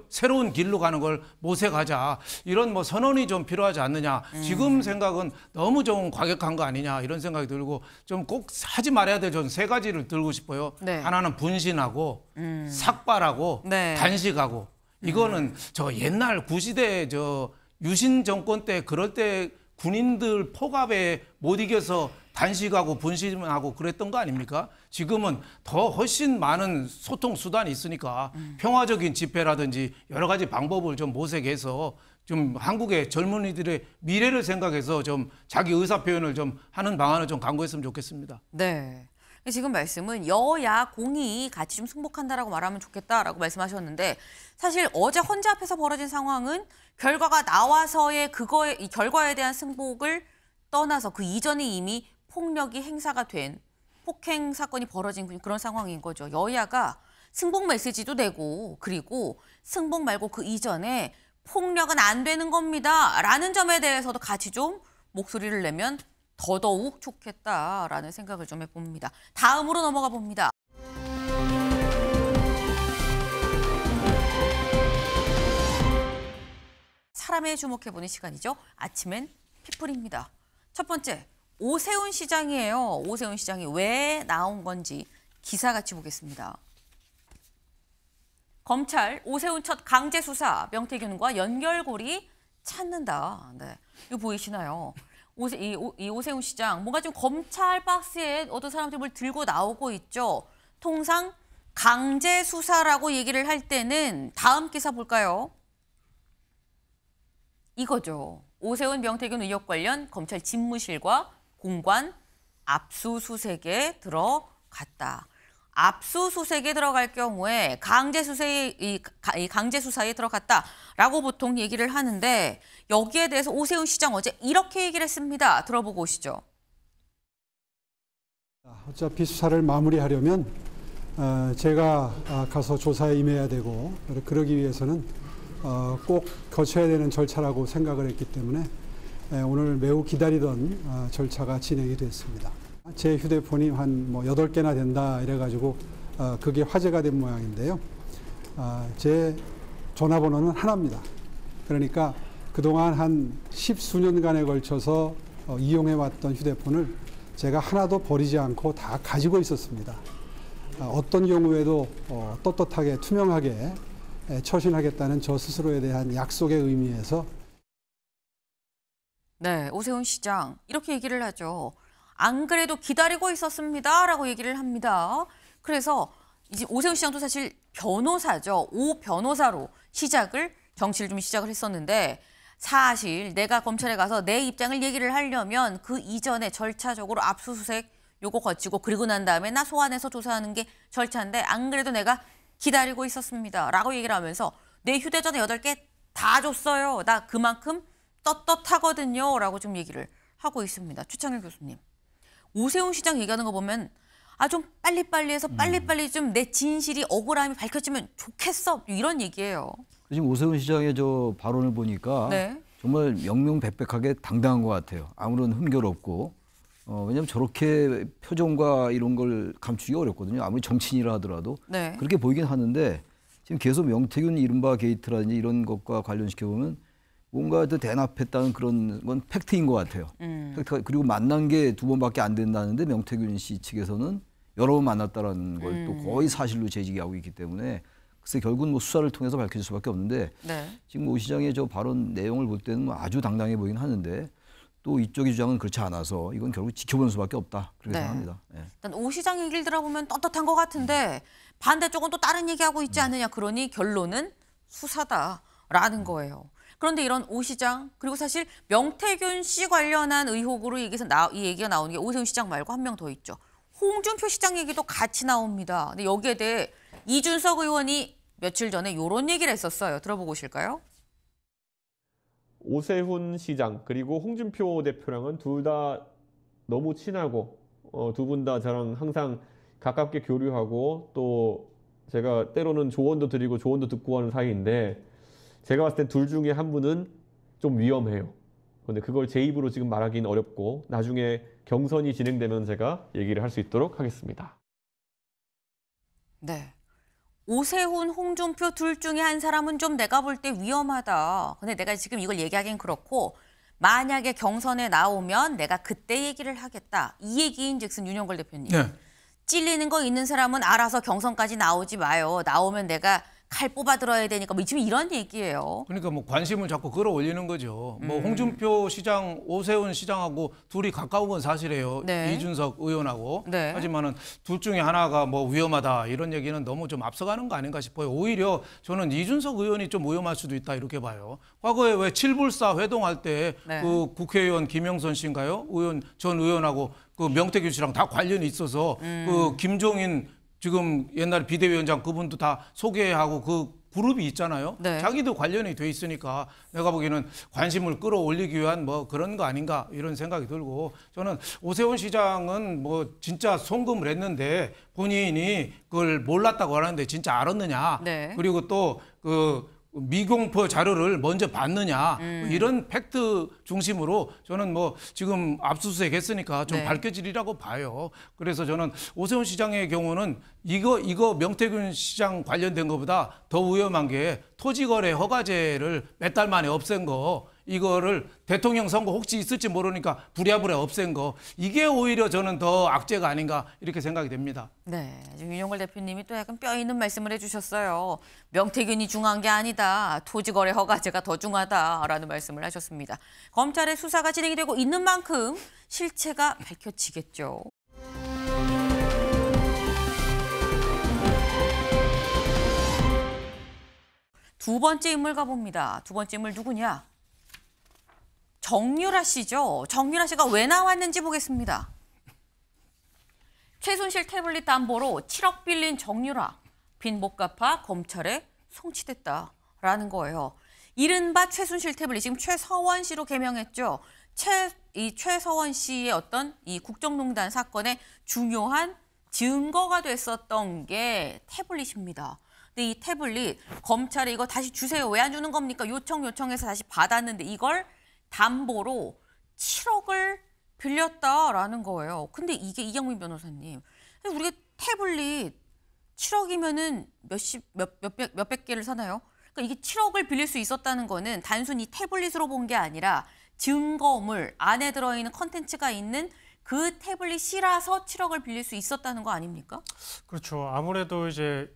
새로운 길로 가는 걸 모색하자. 이런 뭐 선언이 좀 필요하지 않느냐. 지금 생각은 너무 좀 과격한 거 아니냐 이런 생각이 들고 좀 꼭 하지 말아야 될 저는 세 가지를 들고 싶어요. 네. 하나는 분신하고 삭발하고 네. 단식하고 이거는 저 옛날 구시대 저 유신 정권 때 그럴 때 군인들 폭압에 못 이겨서 단식하고 분신하고 그랬던 거 아닙니까? 지금은 더 훨씬 많은 소통 수단이 있으니까 평화적인 집회라든지 여러 가지 방법을 좀 모색해서 좀 한국의 젊은이들의 미래를 생각해서 좀 자기 의사 표현을 좀 하는 방안을 좀 강구했으면 좋겠습니다. 네. 지금 말씀은 여야 공이 같이 좀 승복한다라고 말하면 좋겠다라고 말씀하셨는데 사실 어제 헌재 앞에서 벌어진 상황은 결과가 나와서의 이 결과에 대한 승복을 떠나서 그 이전에 이미 폭력이 행사가 된 폭행 사건이 벌어진 그런 상황인 거죠. 여야가 승복 메시지도 내고 그리고 승복 말고 그 이전에 폭력은 안 되는 겁니다. 라는 점에 대해서도 같이 좀 목소리를 내면 더더욱 좋겠다라는 생각을 좀 해봅니다. 다음으로 넘어가 봅니다. 사람에 주목해보는 시간이죠. 아침엔 피플입니다. 첫 번째, 오세훈 시장이에요. 오세훈 시장이 왜 나온 건지 기사같이 보겠습니다. 검찰 오세훈 첫 강제 수사 명태균과 연결고리 찾는다. 네, 이거 보이시나요? 이 오세훈 시장 뭔가 좀 검찰 박스에 어떤 사람들이 뭘 들고 나오고 있죠. 통상 강제 수사라고 얘기를 할 때는 다음 기사 볼까요? 이거죠. 오세훈 명태균 의혹 관련 검찰 집무실과 공관 압수수색에 들어갔다. 압수수색에 들어갈 경우에 강제 수사에 들어갔다라고 보통 얘기를 하는데 여기에 대해서 오세훈 시장 어제 이렇게 얘기를 했습니다. 들어보고 오시죠. 어차피 수사를 마무리하려면 제가 가서 조사에 임해야 되고 그러기 위해서는 꼭 거쳐야 되는 절차라고 생각을 했기 때문에 오늘 매우 기다리던 절차가 진행이 됐습니다. 제 휴대폰이 한 8개나 된다 이래가지고 그게 화제가 된 모양인데요. 제 전화번호는 하나입니다. 그러니까 그동안 한 10수년간에 걸쳐서 이용해왔던 휴대폰을 제가 하나도 버리지 않고 다 가지고 있었습니다. 어떤 경우에도 떳떳하게 투명하게 처신하겠다는 저 스스로에 대한 약속의 의미에서 네, 오세훈 시장 이렇게 얘기를 하죠. 안 그래도 기다리고 있었습니다 라고 얘기를 합니다. 그래서 이제 오세훈 시장도 사실 변호사죠. 오 변호사로 정치를 좀 시작을 했었는데 사실 내가 검찰에 가서 내 입장을 얘기를 하려면 그 이전에 절차적으로 압수수색 요거 거치고 그리고 난 다음에 나 소환해서 조사하는 게 절차인데 안 그래도 내가 기다리고 있었습니다. 라고 얘기를 하면서 내 휴대전화 8개 다 줬어요. 나 그만큼 떳떳하거든요. 라고 좀 얘기를 하고 있습니다. 최창일 교수님. 오세훈 시장 얘기하는 거 보면 좀 빨리빨리 해서 빨리빨리 좀 내 진실이 억울함이 밝혀지면 좋겠어. 이런 얘기예요. 지금 오세훈 시장의 저 발언을 보니까 네. 정말 명명백백하게 당당한 것 같아요. 아무런 흠결 없고. 왜냐하면 저렇게 표정과 이런 걸 감추기 어렵거든요. 아무리 정치인이라 하더라도. 네. 그렇게 보이긴 하는데 지금 계속 명태균 이른바 게이트라든지 이런 것과 관련시켜보면 뭔가 더 대납했다는 그런 건 팩트인 것 같아요. 팩트가, 그리고 만난 게 2번밖에 안 된다는데 명태균 씨 측에서는 여러 번 만났다라는 걸 또 거의 사실로 제기하고 있기 때문에 글쎄 결국은 뭐 수사를 통해서 밝혀질 수밖에 없는데 네. 지금 오 시장의 저 발언 내용을 볼 때는 뭐 아주 당당해 보이긴 하는데 또 이쪽의 주장은 그렇지 않아서 이건 결국 지켜보는 수밖에 없다 그렇게 생각합니다. 네. 일단 오 시장 얘기를 들어보면 떳떳한 것 같은데 반대쪽은 또 다른 얘기하고 있지 않느냐. 그러니 결론은 수사다라는 거예요. 그런데 이런 오 시장 그리고 사실 명태균 씨 관련한 의혹으로 이 얘기가 나오는 게 오세훈 시장 말고 한 명 더 있죠. 홍준표 시장 얘기도 같이 나옵니다. 근데 여기에 대해 이준석 의원이 며칠 전에 이런 얘기를 했었어요. 들어보고 오실까요? 오세훈 시장 그리고 홍준표 대표랑은 둘 다 너무 친하고 두 분 다 저랑 항상 가깝게 교류하고 또 제가 때로는 조언도 드리고 조언도 듣고 하는 사이인데 제가 봤을 땐 둘 중에 한 분은 좀 위험해요. 그런데 그걸 제 입으로 지금 말하기는 어렵고 나중에 경선이 진행되면 제가 얘기를 할 수 있도록 하겠습니다. 네. 오세훈, 홍준표 둘 중에 한 사람은 좀 내가 볼 때 위험하다. 근데 내가 지금 이걸 얘기하기는 그렇고 만약에 경선에 나오면 내가 그때 얘기를 하겠다. 이 얘기인즉슨 윤영걸 대표님. 네. 찔리는 거 있는 사람은 알아서 경선까지 나오지 마요. 나오면 내가 칼 뽑아 들어야 되니까 뭐 지금 이런 얘기예요. 그러니까 뭐 관심을 자꾸 끌어올리는 거죠. 뭐 홍준표 시장, 오세훈 시장하고 둘이 가까운 건 사실이에요. 네. 이준석 의원하고. 네. 하지만은 둘 중에 하나가 뭐 위험하다 이런 얘기는 너무 좀 앞서가는 거 아닌가 싶어요. 오히려 저는 이준석 의원이 좀 위험할 수도 있다 이렇게 봐요. 과거에 왜 7불사 회동할 때 네. 그 국회의원 김영선 씨인가요? 전 의원하고 그 명태균 씨랑 다 관련이 있어서 그 김종인 지금 옛날 비대위원장 그분도 다 소개하고 그 그룹이 있잖아요. 네. 자기도 관련이 돼 있으니까 내가 보기에는 관심을 끌어올리기 위한 뭐 그런 거 아닌가 이런 생각이 들고 저는 오세훈 시장은 뭐 진짜 송금을 했는데 본인이 그걸 몰랐다고 하는데 진짜 알았느냐. 네. 그리고 또 그 미공포 자료를 먼저 봤느냐 이런 팩트 중심으로 저는 뭐 지금 압수수색 했으니까 좀 네. 밝혀지리라고 봐요. 그래서 저는 오세훈 시장의 경우는 이거 명태균 시장 관련된 것보다 더 위험한 게 토지거래 허가제를 몇 달 만에 없앤 거 이거를 대통령 선거 혹시 있을지 모르니까 부랴부랴 없앤 거 이게 오히려 저는 더 악재가 아닌가 이렇게 생각이 됩니다. 네, 지금 윤영걸 대표님이 또 약간 뼈 있는 말씀을 해주셨어요. 명태균이 중요한 게 아니다. 토지거래 허가제가 더 중요하다라는 말씀을 하셨습니다. 검찰의 수사가 진행이 되고 있는 만큼 실체가 밝혀지겠죠. 두 번째 인물 가봅니다. 두 번째 인물 누구냐? 정유라 씨죠. 정유라 씨가 왜 나왔는지 보겠습니다. 최순실 태블릿 담보로 7억 빌린 정유라. 빚 못 갚아 검찰에 송치됐다라는 거예요. 이른바 최순실 태블릿, 지금 최서원 씨로 개명했죠. 최서원 씨의 어떤 이 국정농단 사건의 중요한 증거가 됐었던 게 태블릿입니다. 근데 이 태블릿 검찰에 이거 다시 주세요. 왜 안 주는 겁니까? 요청해서 다시 받았는데 이걸 담보로 7억을 빌렸다라는 거예요. 근데 이게 이경민 변호사님, 우리가 태블릿 7억이면은 몇백 개를 사나요? 그러니까 이게 7억을 빌릴 수 있었다는 거는 단순히 태블릿으로 본 게 아니라 증거물 안에 들어있는 컨텐츠가 있는 그 태블릿이라서 7억을 빌릴 수 있었다는 거 아닙니까? 그렇죠. 아무래도 이제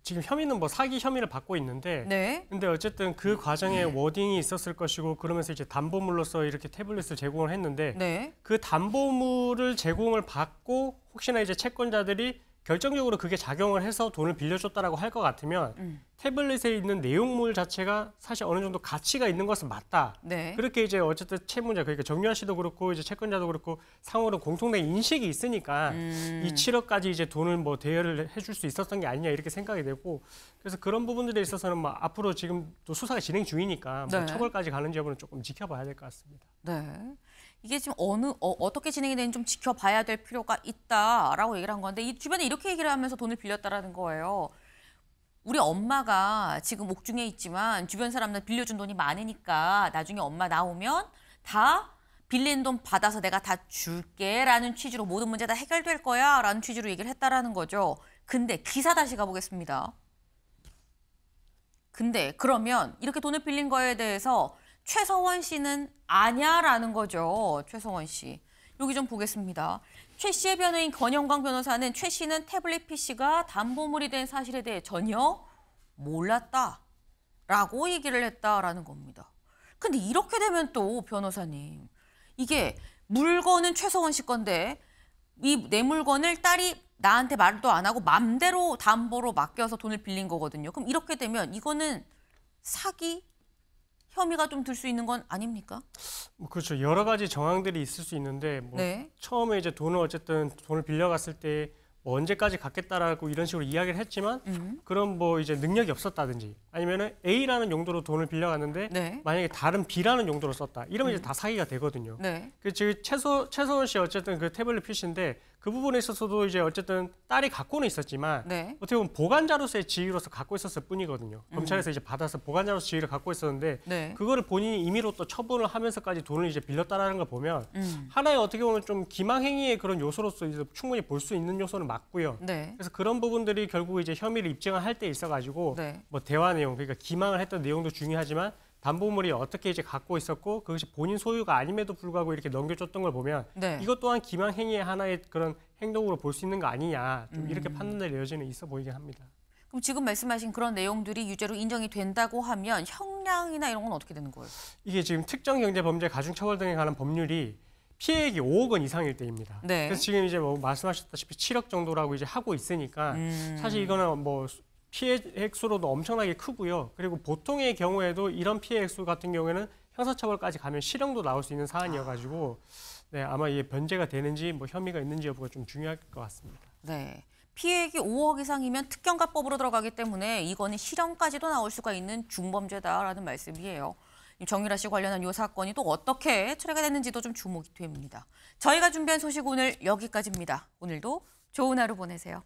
지금 혐의는 뭐 사기 혐의를 받고 있는데, 네. 근데 어쨌든 그 과정에 워딩이 있었을 것이고 그러면서 이제 담보물로서 이렇게 태블릿을 제공을 했는데, 네. 그 담보물을 제공을 받고 혹시나 이제 채권자들이 결정적으로 그게 작용을 해서 돈을 빌려줬다라고 할 것 같으면 태블릿에 있는 내용물 자체가 사실 어느 정도 가치가 있는 것은 맞다. 네. 그렇게 이제 어쨌든 채무자, 그러니까 정유한 씨도 그렇고 이제 채권자도 그렇고 상호로 공통된 인식이 있으니까 이 7억까지 이제 돈을 뭐 대여를 해줄 수 있었던 게 아니냐 이렇게 생각이 되고, 그래서 그런 부분들에 있어서는 뭐 앞으로 지금 또 수사가 진행 중이니까 뭐 네. 처벌까지 가는지 여부는 조금 지켜봐야 될 것 같습니다. 네. 이게 지금 어떻게 진행이 되는지 좀 지켜봐야 될 필요가 있다라고 얘기를 한 건데, 이 주변에 이렇게 얘기를 하면서 돈을 빌렸다라는 거예요. 우리 엄마가 지금 옥중에 있지만 주변 사람들 빌려준 돈이 많으니까 나중에 엄마 나오면 다 빌린 돈 받아서 내가 다 줄게라는 취지로 모든 문제 다 해결될 거야라는 취지로 얘기를 했다라는 거죠. 근데 기사 다시 가보겠습니다. 근데 그러면 이렇게 돈을 빌린 거에 대해서 최서원 씨는 아냐라는 거죠. 최서원 씨. 여기 좀 보겠습니다. 최 씨의 변호인 권영광 변호사는 최 씨는 태블릿 PC가 담보물이 된 사실에 대해 전혀 몰랐다라고 얘기를 했다라는 겁니다. 근데 이렇게 되면 또 변호사님, 이게 물건은 최서원 씨 건데 이 내 물건을 딸이 나한테 말도 안 하고 맘대로 담보로 맡겨서 돈을 빌린 거거든요. 그럼 이렇게 되면 이거는 사기? 혐의가 좀 들 수 있는 건 아닙니까? 그렇죠. 여러 가지 정황들이 있을 수 있는데 뭐 네. 처음에 이제 돈을 빌려갔을 때 뭐 언제까지 갚겠다라고 이런 식으로 이야기를 했지만 그럼 뭐 이제 능력이 없었다든지 아니면은 A라는 용도로 돈을 빌려갔는데 네. 만약에 다른 B라는 용도로 썼다. 이러면 이제 다 사기가 되거든요. 네. 그 지금 최서원 씨 어쨌든 그 태블릿 PC인데 그 부분에 있어서도 이제 어쨌든 딸이 갖고는 있었지만 네. 어떻게 보면 보관자로서의 지위로서 갖고 있었을 뿐이거든요. 검찰에서 이제 받아서 보관자로서 지위를 갖고 있었는데 네. 그거를 본인이 임의로 또 처분을 하면서까지 돈을 이제 빌렸다라는 걸 보면 하나의 어떻게 보면 좀 기망행위의 그런 요소로서 이제 충분히 볼 수 있는 요소는 맞고요. 네. 그래서 그런 부분들이 결국 이제 혐의를 입증을 할 때 있어가지고 네. 뭐 대화 내용, 그러니까 기망을 했던 내용도 중요하지만 담보물이 어떻게 이제 갖고 있었고 그것이 본인 소유가 아님에도 불구하고 이렇게 넘겨줬던 걸 보면 네. 이것 또한 기망행위의 하나의 그런 행동으로 볼 수 있는 거 아니냐, 좀 이렇게 판단될 여지는 있어 보이긴 합니다. 그럼 지금 말씀하신 그런 내용들이 유죄로 인정이 된다고 하면 형량이나 이런 건 어떻게 되는 거예요? 이게 지금 특정경제범죄 가중처벌 등에 관한 법률이 피해액이 5억 원 이상일 때입니다. 네. 그래서 지금 이제 뭐 말씀하셨다시피 7억 정도라고 이제 하고 있으니까 사실 이거는 뭐 피해 액수로도 엄청나게 크고요. 그리고 보통의 경우에도 이런 피해 액수 같은 경우에는 형사처벌까지 가면 실형도 나올 수 있는 사안이어가지고 네, 아마 이게 변제가 되는지 뭐 혐의가 있는지 여부가 좀 중요할 것 같습니다. 네. 피해액이 5억 이상이면 특경가법으로 들어가기 때문에 이거는 실형까지도 나올 수가 있는 중범죄다라는 말씀이에요. 정유라 씨 관련한 이 사건이 또 어떻게 처리가 됐는지도 좀 주목이 됩니다. 저희가 준비한 소식 오늘 여기까지입니다. 오늘도 좋은 하루 보내세요.